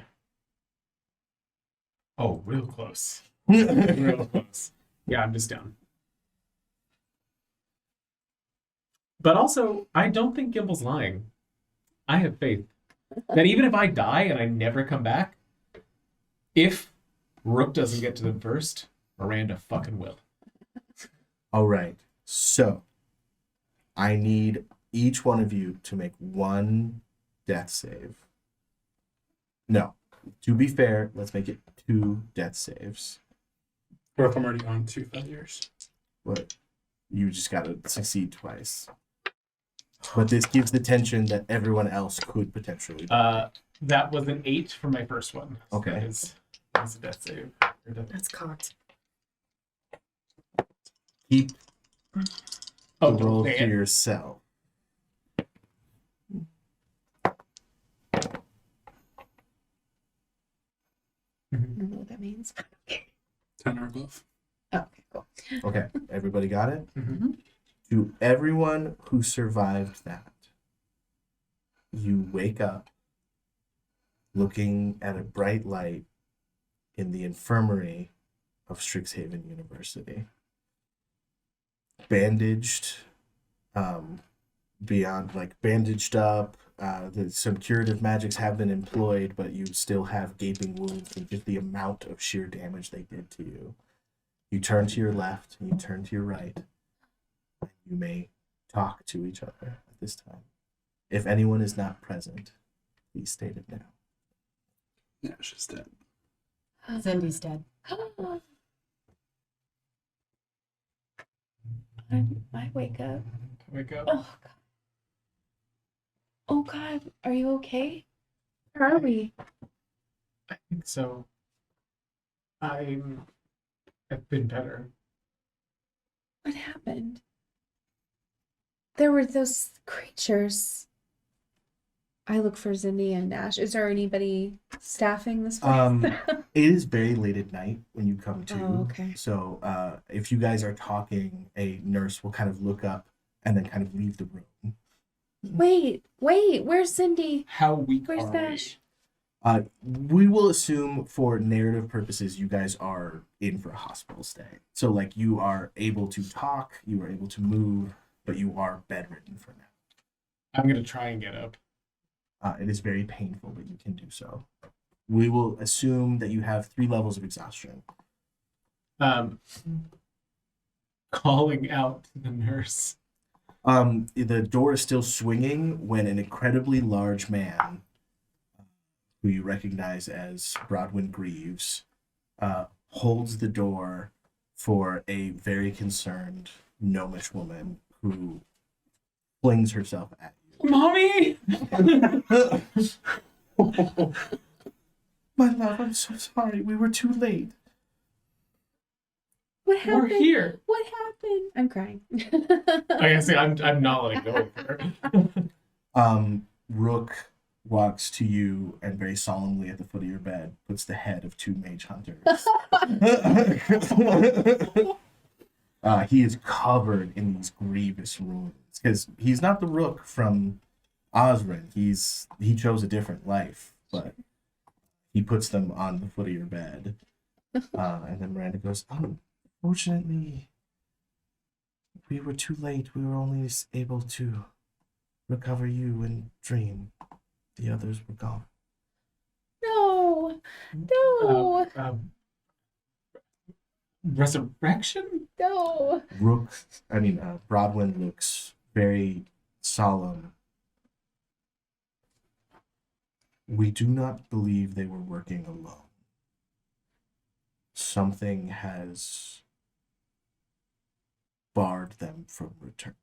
Oh, real close. Real close. Yeah, I'm just down. But also, I don't think Gimble's lying. I have faith that even if I die and I never come back, if Rook doesn't get to them first, Miranda fucking will. All right. So, I need each one of you to make one death save. No. To be fair, let's make it 2 death saves. Or if I'm already on 2 failures. But you just gotta succeed twice. But this gives the tension that everyone else could potentially die. That was an 8 for my first one. So Okay. that's a death save. Or death- That's cocked. Keep Oh, the don't roll say to it. yourself. I don't know what that means. 10 or above. Oh, okay, cool. Okay, everybody got it? Mhm. To everyone who survived that, you wake up looking at a bright light in the infirmary of Strixhaven University. Bandaged, bandaged up. Some curative magics have been employed, but you still have gaping wounds from just the amount of sheer damage they did to you. You turn to your left and you turn to your right. You may talk to each other at this time. If anyone is not present, please state it now. Yeah, she's dead. Cindy's dead. I wake up. Wake up. Oh God. Oh God, are you okay? Where are we? I think so. I've been better. What happened? There were those creatures. I look for Zindy and Nash. Is there anybody staffing this place? It is very late at night when you come to. Oh, okay. So if you guys are talking, a nurse will kind of look up and then kind of leave the room. Wait, where's Cindy? How weak Where's are Nash? We will assume for narrative purposes, you guys are in for a hospital stay. So like you are able to talk, you are able to move, but you are bedridden for now. I'm gonna try and get up. It is very painful, but you can do so. We will assume that you have 3 levels of exhaustion. Calling out to the nurse. The door is still swinging when an incredibly large man, who you recognize as Brodwin Greaves, holds the door for a very concerned gnomish woman who flings herself at you. Mommy! My love, I'm so sorry. We were too late. What We're happened? here. What happened? I'm crying. I guess I'm not letting go of her. Rook walks to you and very solemnly at the foot of your bed puts the head of two mage hunters. He is covered in these grievous wounds because he's not the Rook from Osrin. He chose a different life, but he puts them on the foot of your bed. And then Miranda goes, unfortunately, we were too late. We were only able to recover you and Dream. The others were gone. No. No. Resurrection? No. Broadwind looks very solemn. We do not believe they were working alone. Something has barred them from returning.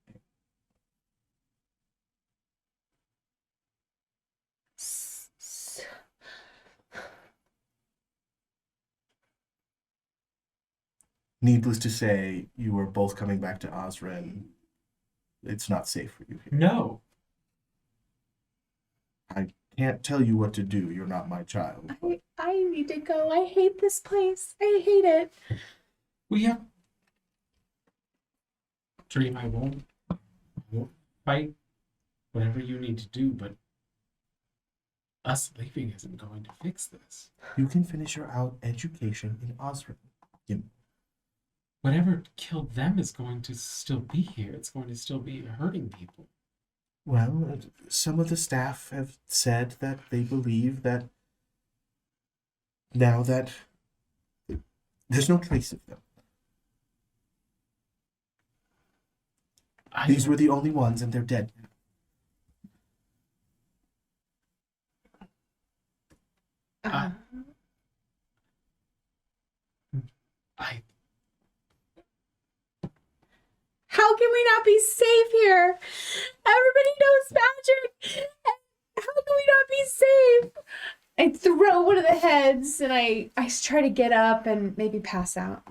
Needless to say, you are both coming back to Osrin. It's not safe for you here. No. I can't tell you what to do. You're not my child. I need to go. I hate this place. I hate it. We have. Dream, I won't fight whatever you need to do, but us leaving isn't going to fix this. You can finish your education in Osrin. Whatever killed them is going to still be here. It's going to still be hurting people. Well, some of the staff have said that they believe that now that there's no trace of them. These were the only ones, and they're dead. I How can we not be safe here? Everybody knows magic. How can we not be safe? I throw one of the heads and I try to get up and maybe pass out.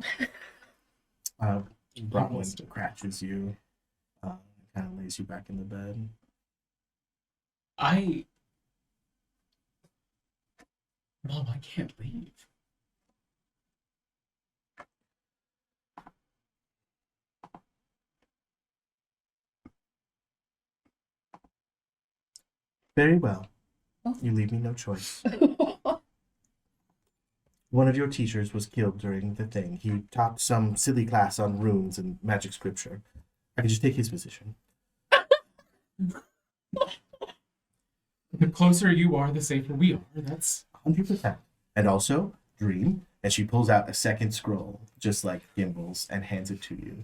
Bronwyn scratches you, kind of lays you back in the bed. Mom, I can't leave. Very well. Oh. You leave me no choice. One of your teachers was killed during the thing. He taught some silly class on runes and magic scripture. I can just take his position. The closer you are, the safer we are. That's 100%. And also, Dream, and she pulls out a second scroll, just like Gimbals, and hands it to you.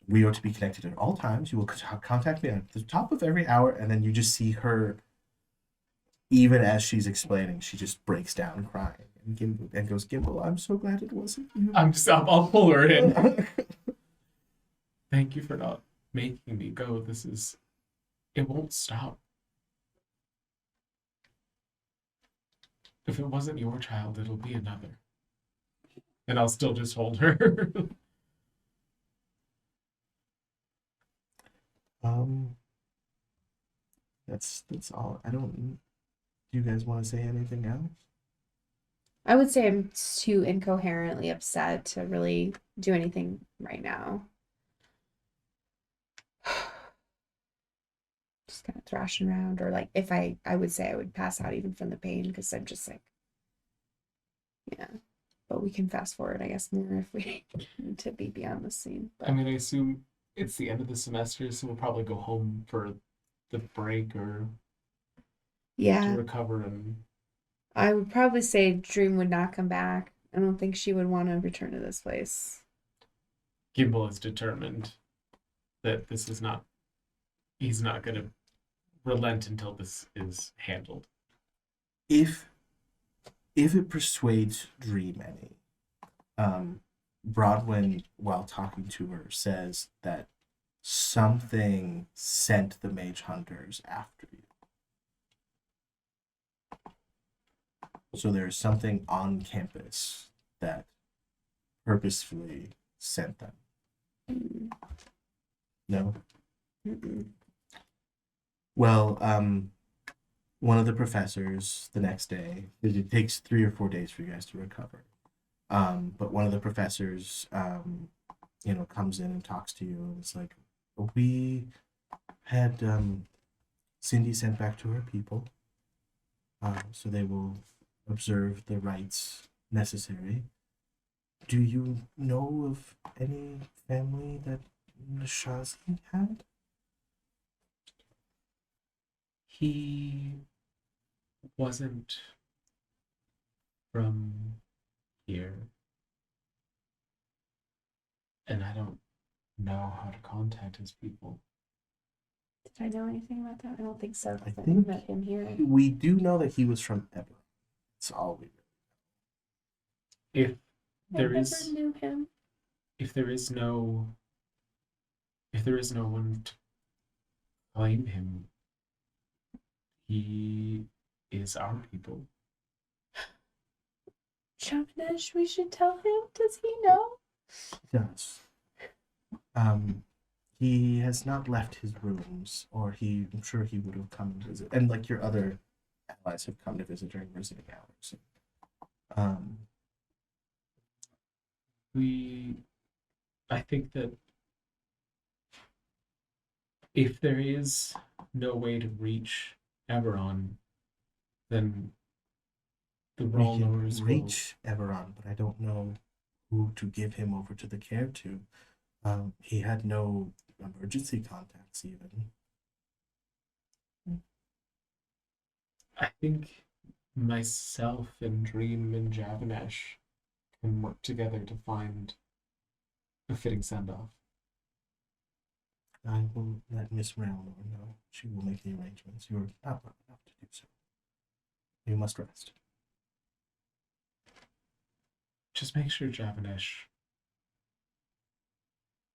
We are to be connected at all times. You will contact me at the top of every hour, and then you just see her, even as she's explaining, she just breaks down crying and goes, Gimbal, I'm so glad it wasn't you. I'll pull her in. Thank you for not making me go. It won't stop. If it wasn't your child, it'll be another. And I'll still just hold her. That's all. Do you guys want to say anything else? I would say I'm too incoherently upset to really do anything right now. Just kind of thrashing around, or like if I would say I would pass out even from the pain because I'm just like, yeah. But we can fast forward, I guess, more if we need to be beyond the scene. But... I mean, I assume it's the end of the semester, so we'll probably go home for the break or to recover. And I would probably say Dream would not come back. I don't think she would want to return to this place. Gimbal is determined that he's not going to relent until this is handled. If it persuades Dream any, Broadwin, while talking to her, says that something sent the mage hunters after you. So there's something on campus that purposefully sent them. Mm, No? mm-mm. Well, one of the professors the next day, it takes 3 or 4 days for you guys to recover. But one of the professors, comes in and talks to you, and it's like, we had Cindy sent back to her people, so they will observe the rites necessary. Do you know of any family that Shazi had? He wasn't from here. And I don't know how to contact his people. Did I know anything about that? I don't think so. 'Cause I I think met him here. we do know that he was from Eber. That's all we know. If I there never is knew him. if there is no one to claim him, he is our people. Chavnesh, we should tell him. Does he know? Does. He has not left his rooms, or I'm sure he would have come and visit. And like your other allies have come to visit during visiting hours. I think that if there is no way to reach Eberron, then the we roll can lowers will. reach Everon, but I don't know who to give him over to the care to. He had no emergency contacts even. I think myself and Dream and Javanesh can work together to find a fitting send-off. I will let Miss Railnor know. She will make the arrangements. You are not well enough to do so. You must rest. Just make sure Javanesh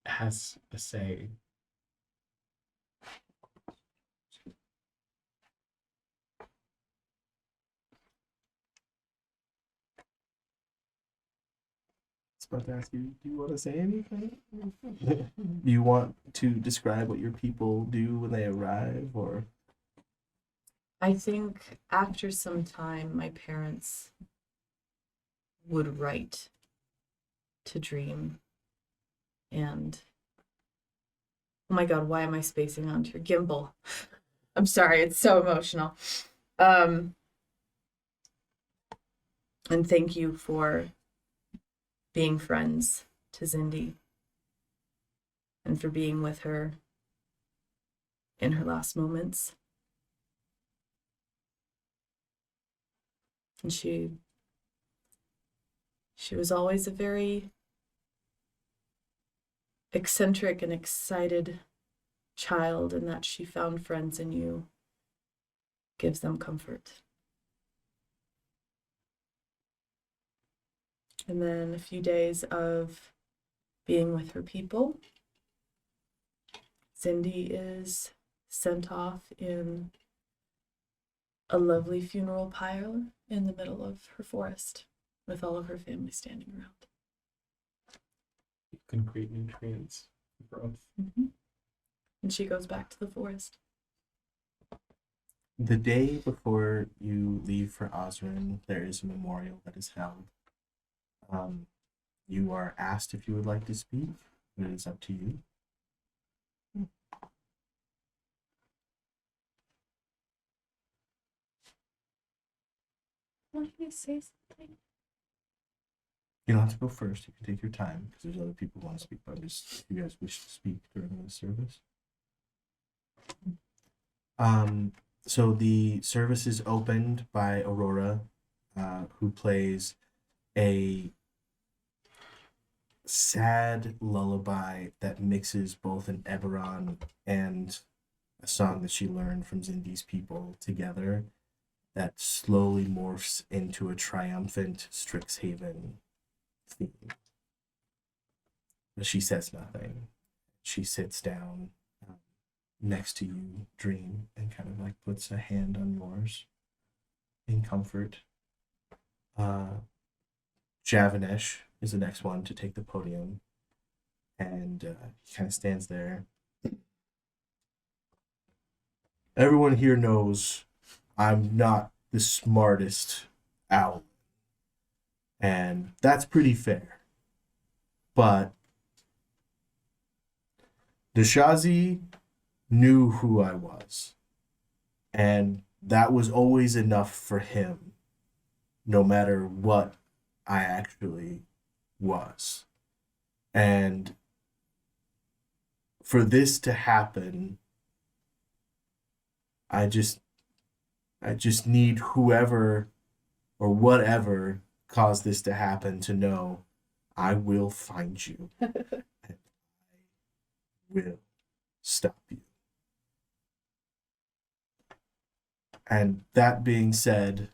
has a say. I was about to ask you, do you want to say anything? Do you want to describe what your people do when they arrive, or? I think after some time, my parents would write to Dream and oh my god, why am I spacing onto your gimbal? I'm sorry, it's so emotional. And thank you for being friends to Zindi and for being with her in her last moments. And she was always a very eccentric and excited child, and that she found friends in you gives them comfort. And then a few days of being with her people, Zindi is sent off in a lovely funeral pyre in the middle of her forest with all of her family standing around. You can create nutrients for growth. Mm-hmm. And she goes back to the forest. The day before you leave for Osrin, there is a memorial that is held. You are asked if you would like to speak, but it is up to you. Want me to say something? You don't have to go first. You can take your time because there's other people who want to speak. But just if you guys wish to speak during the service. So the service is opened by Aurora, who plays a sad lullaby that mixes both an Eberron and a song that she learned from Zindi's people together that slowly morphs into a triumphant Strixhaven theme. But she says nothing. she sits down next to you, Dream, and kind of like puts a hand on yours in comfort. Javanesh is the next one to take the podium, and he kind of stands there. Everyone here knows I'm not the smartest owl, and that's pretty fair. But Nishazi knew who I was, and that was always enough for him, no matter what I actually was. And for this to happen, I just need whoever or whatever caused this to happen to know I will find you and I will stop you. And that being said,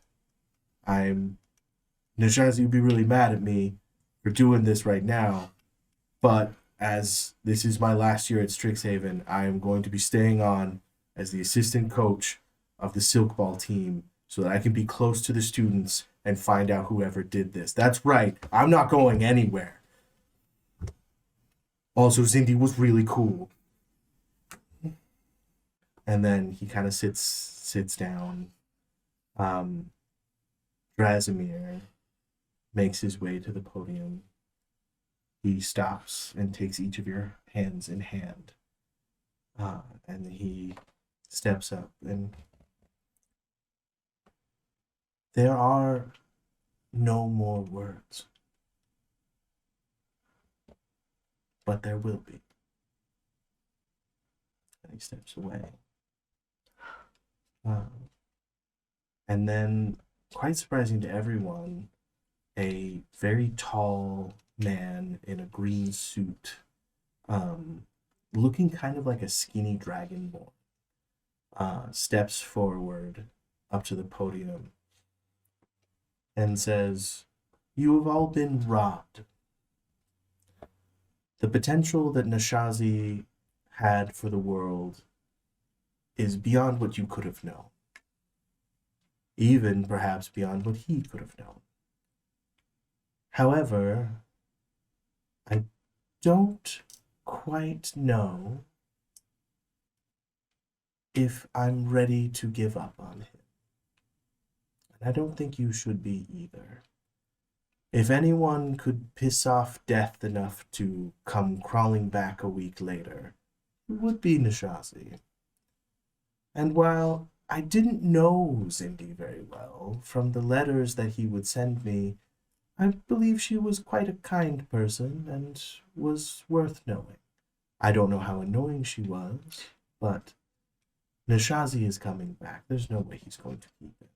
Nishazi would be really mad at me for doing this right now, but as this is my last year at Strixhaven, I am going to be staying on as the assistant coach of the Silk Ball team so that I can be close to the students and find out whoever did this. That's right, I'm not going anywhere. Also, Zindi was really cool. And then he kind of sits down. Drasimir makes his way to the podium. He stops and takes each of your hands in hand. And he steps up, and there are no more words, but there will be. And he steps away. And then, quite surprising to everyone, a very tall man in a green suit, looking kind of like a skinny dragonborn, steps forward up to the podium and says, "You have all been robbed. The potential that Nishazi had for the world is beyond what you could have known. Even perhaps beyond what he could have known. However, I don't quite know if I'm ready to give up on him. And I don't think you should be either. If anyone could piss off death enough to come crawling back a week later, it would be Nishazi. And while I didn't know Zindi very well, from the letters that he would send me, I believe she was quite a kind person and was worth knowing. I don't know how annoying she was, but Nishazi is coming back. There's no way he's going to keep it.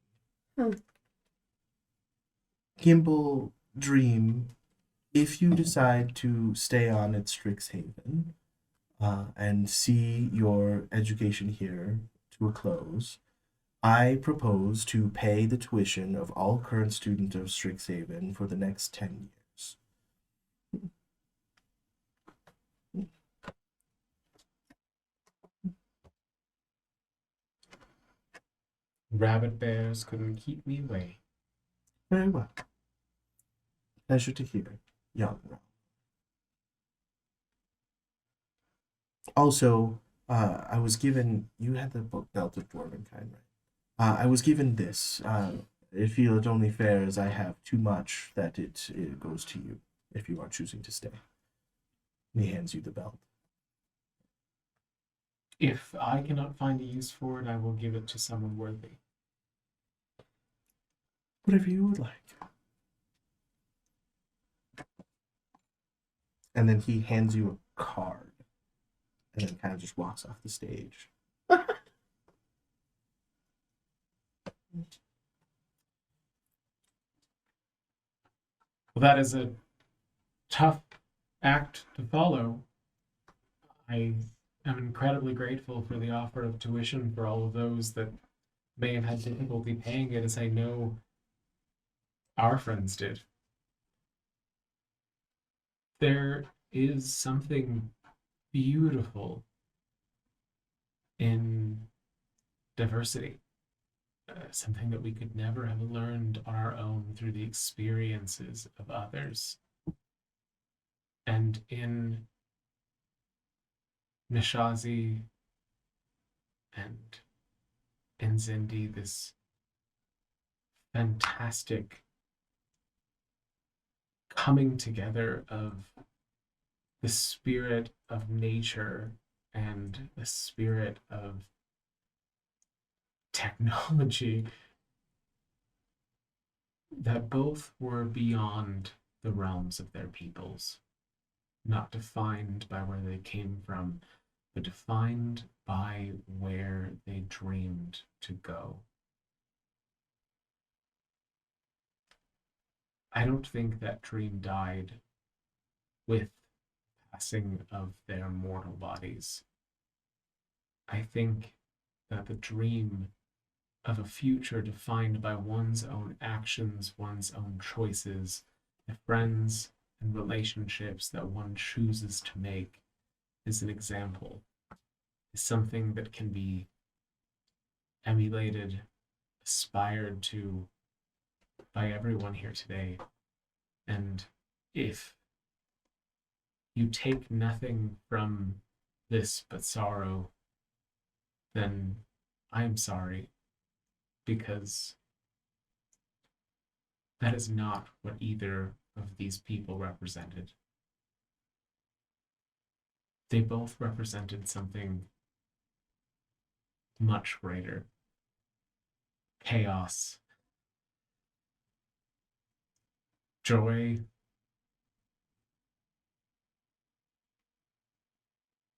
Gimbal, Dream, if you decide to stay on at Strixhaven and see your education here to a close, I propose to pay the tuition of all current students of Strixhaven for the next 10 years. Rabbit bears couldn't keep me away. Very well. Pleasure to hear, young one. Also, I was given, you had the book Belt of Dwarvenkind, right? I was given this. I feel it only fair as I have too much that it goes to you if you are choosing to stay. And he hands you the belt. If I cannot find a use for it, I will give it to someone worthy. Whatever you would like. And then he hands you a card. And then kind of just walks off the stage. Well, that is a tough act to follow. I am incredibly grateful for the offer of tuition for all of those that may have had difficulty paying it, as I know our friends did. There is something beautiful in diversity. Something that we could never have learned on our own through the experiences of others. And in Nishazi and in Zindi, this fantastic coming together of the spirit of nature and the spirit of technology that both were beyond the realms of their peoples, not defined by where they came from, but defined by where they dreamed to go. I don't think that dream died with passing of their mortal bodies. I think that the dream of a future defined by one's own actions, one's own choices, the friends and relationships that one chooses to make is an example, is something that can be emulated, aspired to by everyone here today. And if you take nothing from this but sorrow, then I am sorry, because that is not what either of these people represented. They both represented something much greater. Chaos, joy,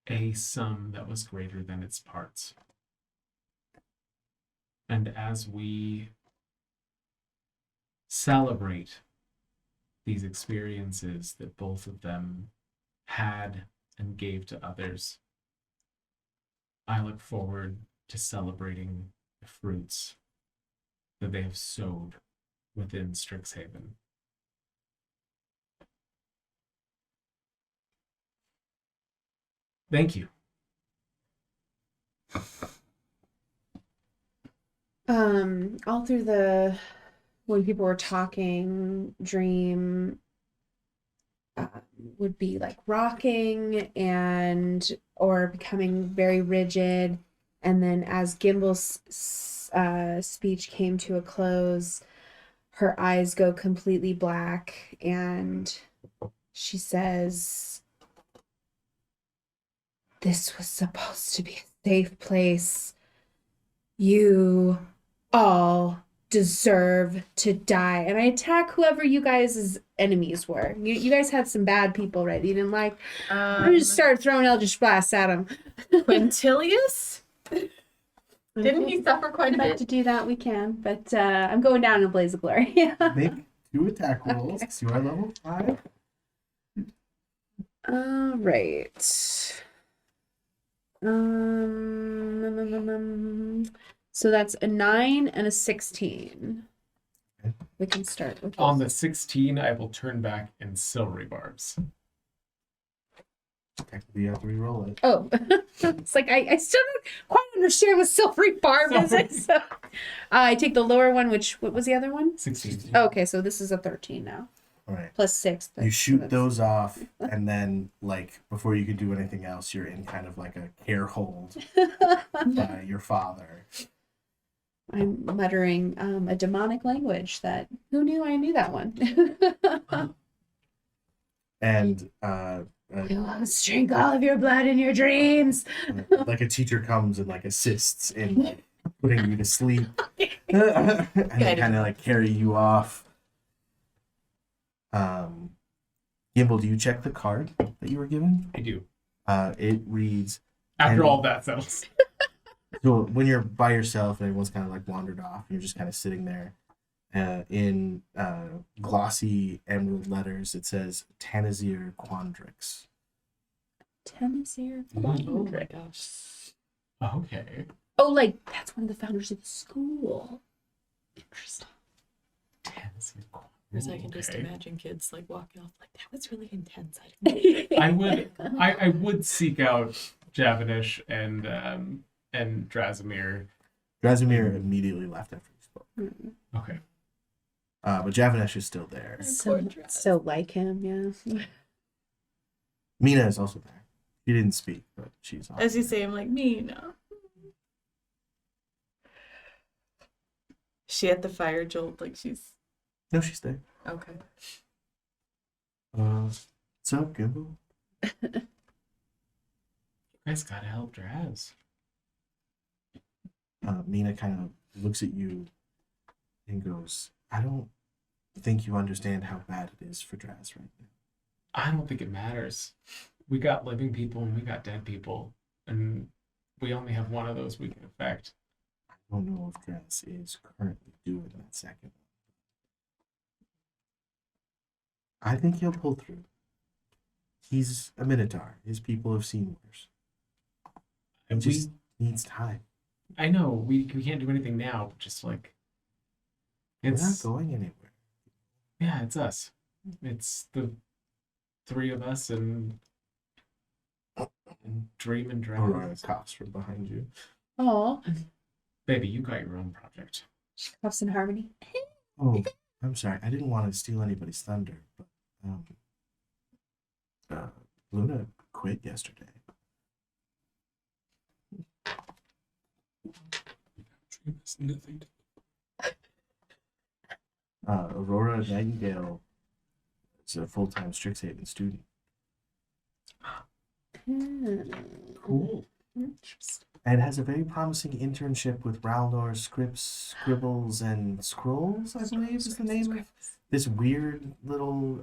a sum that was greater than its parts. And as we celebrate these experiences that both of them had and gave to others, I look forward to celebrating the fruits that they have sowed within Strixhaven. Thank you. All through when people were talking, Dream would be like rocking or becoming very rigid, and then as Gimble's speech came to a close, her eyes go completely black, and she says, "This was supposed to be a safe place. You all deserve to die." And I attack whoever you guys' enemies were. You guys had some bad people, right? You didn't like. I just started throwing Eldritch Blasts at them. Quintilius? Didn't he suffer quite a Like bit? to do that, we can. But I'm going down in a blaze of glory. Make 2 attack rolls. Okay. You are level 5. All right. So that's a 9 and a 16. Okay. We can start with On this. the 16, I will turn back in silvery barbs. Technically, you have to re-roll it. Oh, it's like I still don't quite understand what silvery barb is. So, I take the lower one. What was the other one? 16. Oh, okay, so this is a 13 now. All right. Plus 6. You shoot those off, and then, like, before you can do anything else, you're in kind of like a care hold by your father. I'm muttering a demonic language that who knew I knew that one. And You must drink all of your blood in your dreams. like a teacher comes and like assists in like putting you to sleep, and they kind of like carry you off. Gimbal, do you check the card that you were given? I do. It reads, After And- all that settles. so when you're by yourself and everyone's kind of like wandered off, you're just kind of sitting there. In glossy emerald letters, it says Tanazir Quandrix. Tennessee. Oh my gosh. Okay. Oh, like that's one of the founders of the school. Interesting. Tennessee. Because I can just Okay. imagine kids like walking off like that was really intense. I would seek out Javanish and Drazimir. Drasimir immediately left after you spoke. Okay. But Javanesh is still there. So like him, yeah. Mina is also there. She didn't speak, but she's on. As you say, I'm like, Mina. She at the fire jolt like she's No, she's there. okay. What's up, Gimbal? You guys gotta help Draz. Mina kind of looks at you and goes, I don't think you understand how bad it is for Draz right now. I don't think it matters. We got living people and we got dead people, and we only have one of those we can affect. I don't know if Draz is currently doing that second one. I think he'll pull through. He's a Minotaur. His people have seen worse. He And just needs time. I know we can't do anything now, but just like We're not it's going anywhere. yeah, it's us. It's the three of us and Dream and Aurora Dragons. coughs from behind you. Oh, Baby, you got your own project. Cuffs in Harmony. Oh, I'm sorry. I didn't want to steal anybody's thunder, but Luna quit yesterday. Dream has nothing to Aurora Nightingale is a full-time Strixhaven student. Cool. And has a very promising internship with Ralnor Scribbles and Scrolls, I believe is the name of this weird little,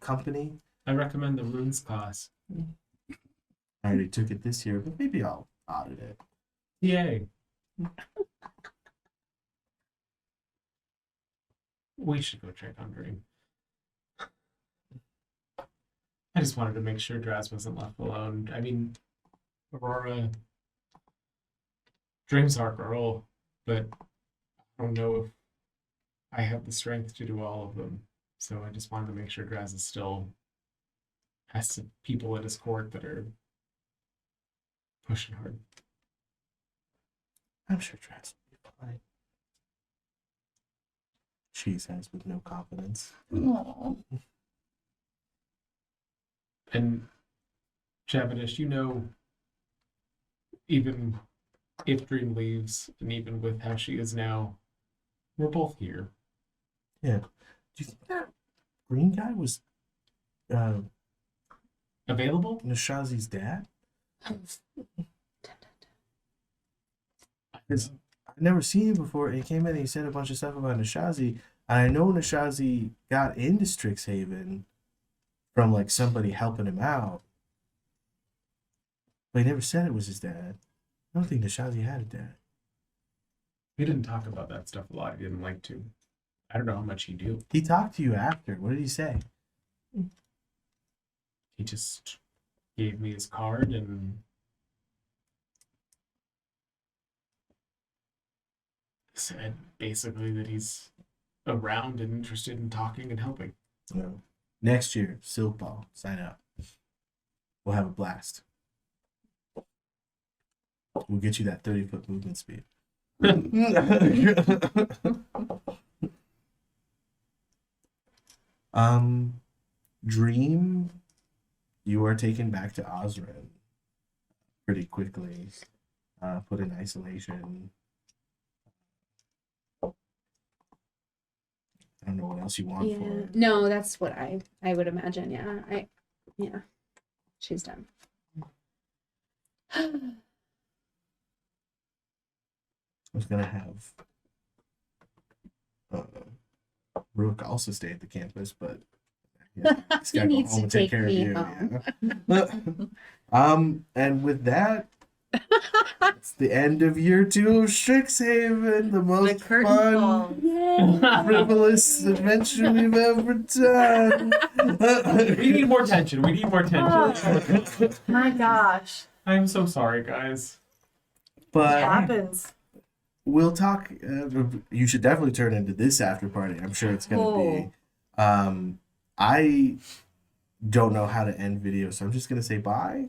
company. I recommend the runes class. I already took it this year, but maybe I'll audit it. Yay. We should go check on Dream. I just wanted to make sure Draz wasn't left alone. I mean, Aurora, Dream's our girl, but I don't know if I have the strength to do all of them. So I just wanted to make sure Draz is still has some people at his court that are pushing hard. I'm sure Travis will be fine. She says with no confidence. Aww. And Javanish, even if Dream leaves, and even with how she is now, we're both here. Yeah. Do you think that green guy was Available? Nishazi's dad? Because I've never seen him before, and he came in and he said a bunch of stuff about Nishazi. And I know Nishazi got into Strixhaven from like somebody helping him out. But he never said it was his dad. I don't think Nishazi had a dad. He didn't talk about that stuff a lot. He didn't like to. I don't know how much he knew. He talked to you after. What did he say? He just gave me his card and said basically that he's around and interested in talking and helping. No. Next year, Silk Ball. Sign up. We'll have a blast. We'll get you that 30-foot movement speed. Dream, you are taken back to Osrin pretty quickly. Put in isolation. I don't know what else you want Yeah. for it. No, that's what I would imagine. Yeah. She's done. I was gonna have Rook also stay at the campus, but yeah, he's He gotta go needs home to and take take care of me you. home. Yeah. And with that, it's the end of year 2 of Strixhaven, the The most curtain fun, falls. Yay! frivolous adventure we've ever done. We need more tension. We need more tension. My gosh. I'm so sorry, guys. It But happens. we'll talk. You should definitely turn into this after party. I'm sure it's gonna be. I don't know how to end videos, so I'm just gonna say bye,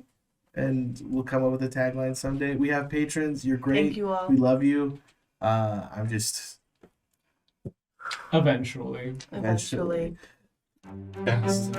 and we'll come up with a tagline someday. We have patrons. You're great. Thank you all. We love you. I'm just Eventually. Eventually. Yes.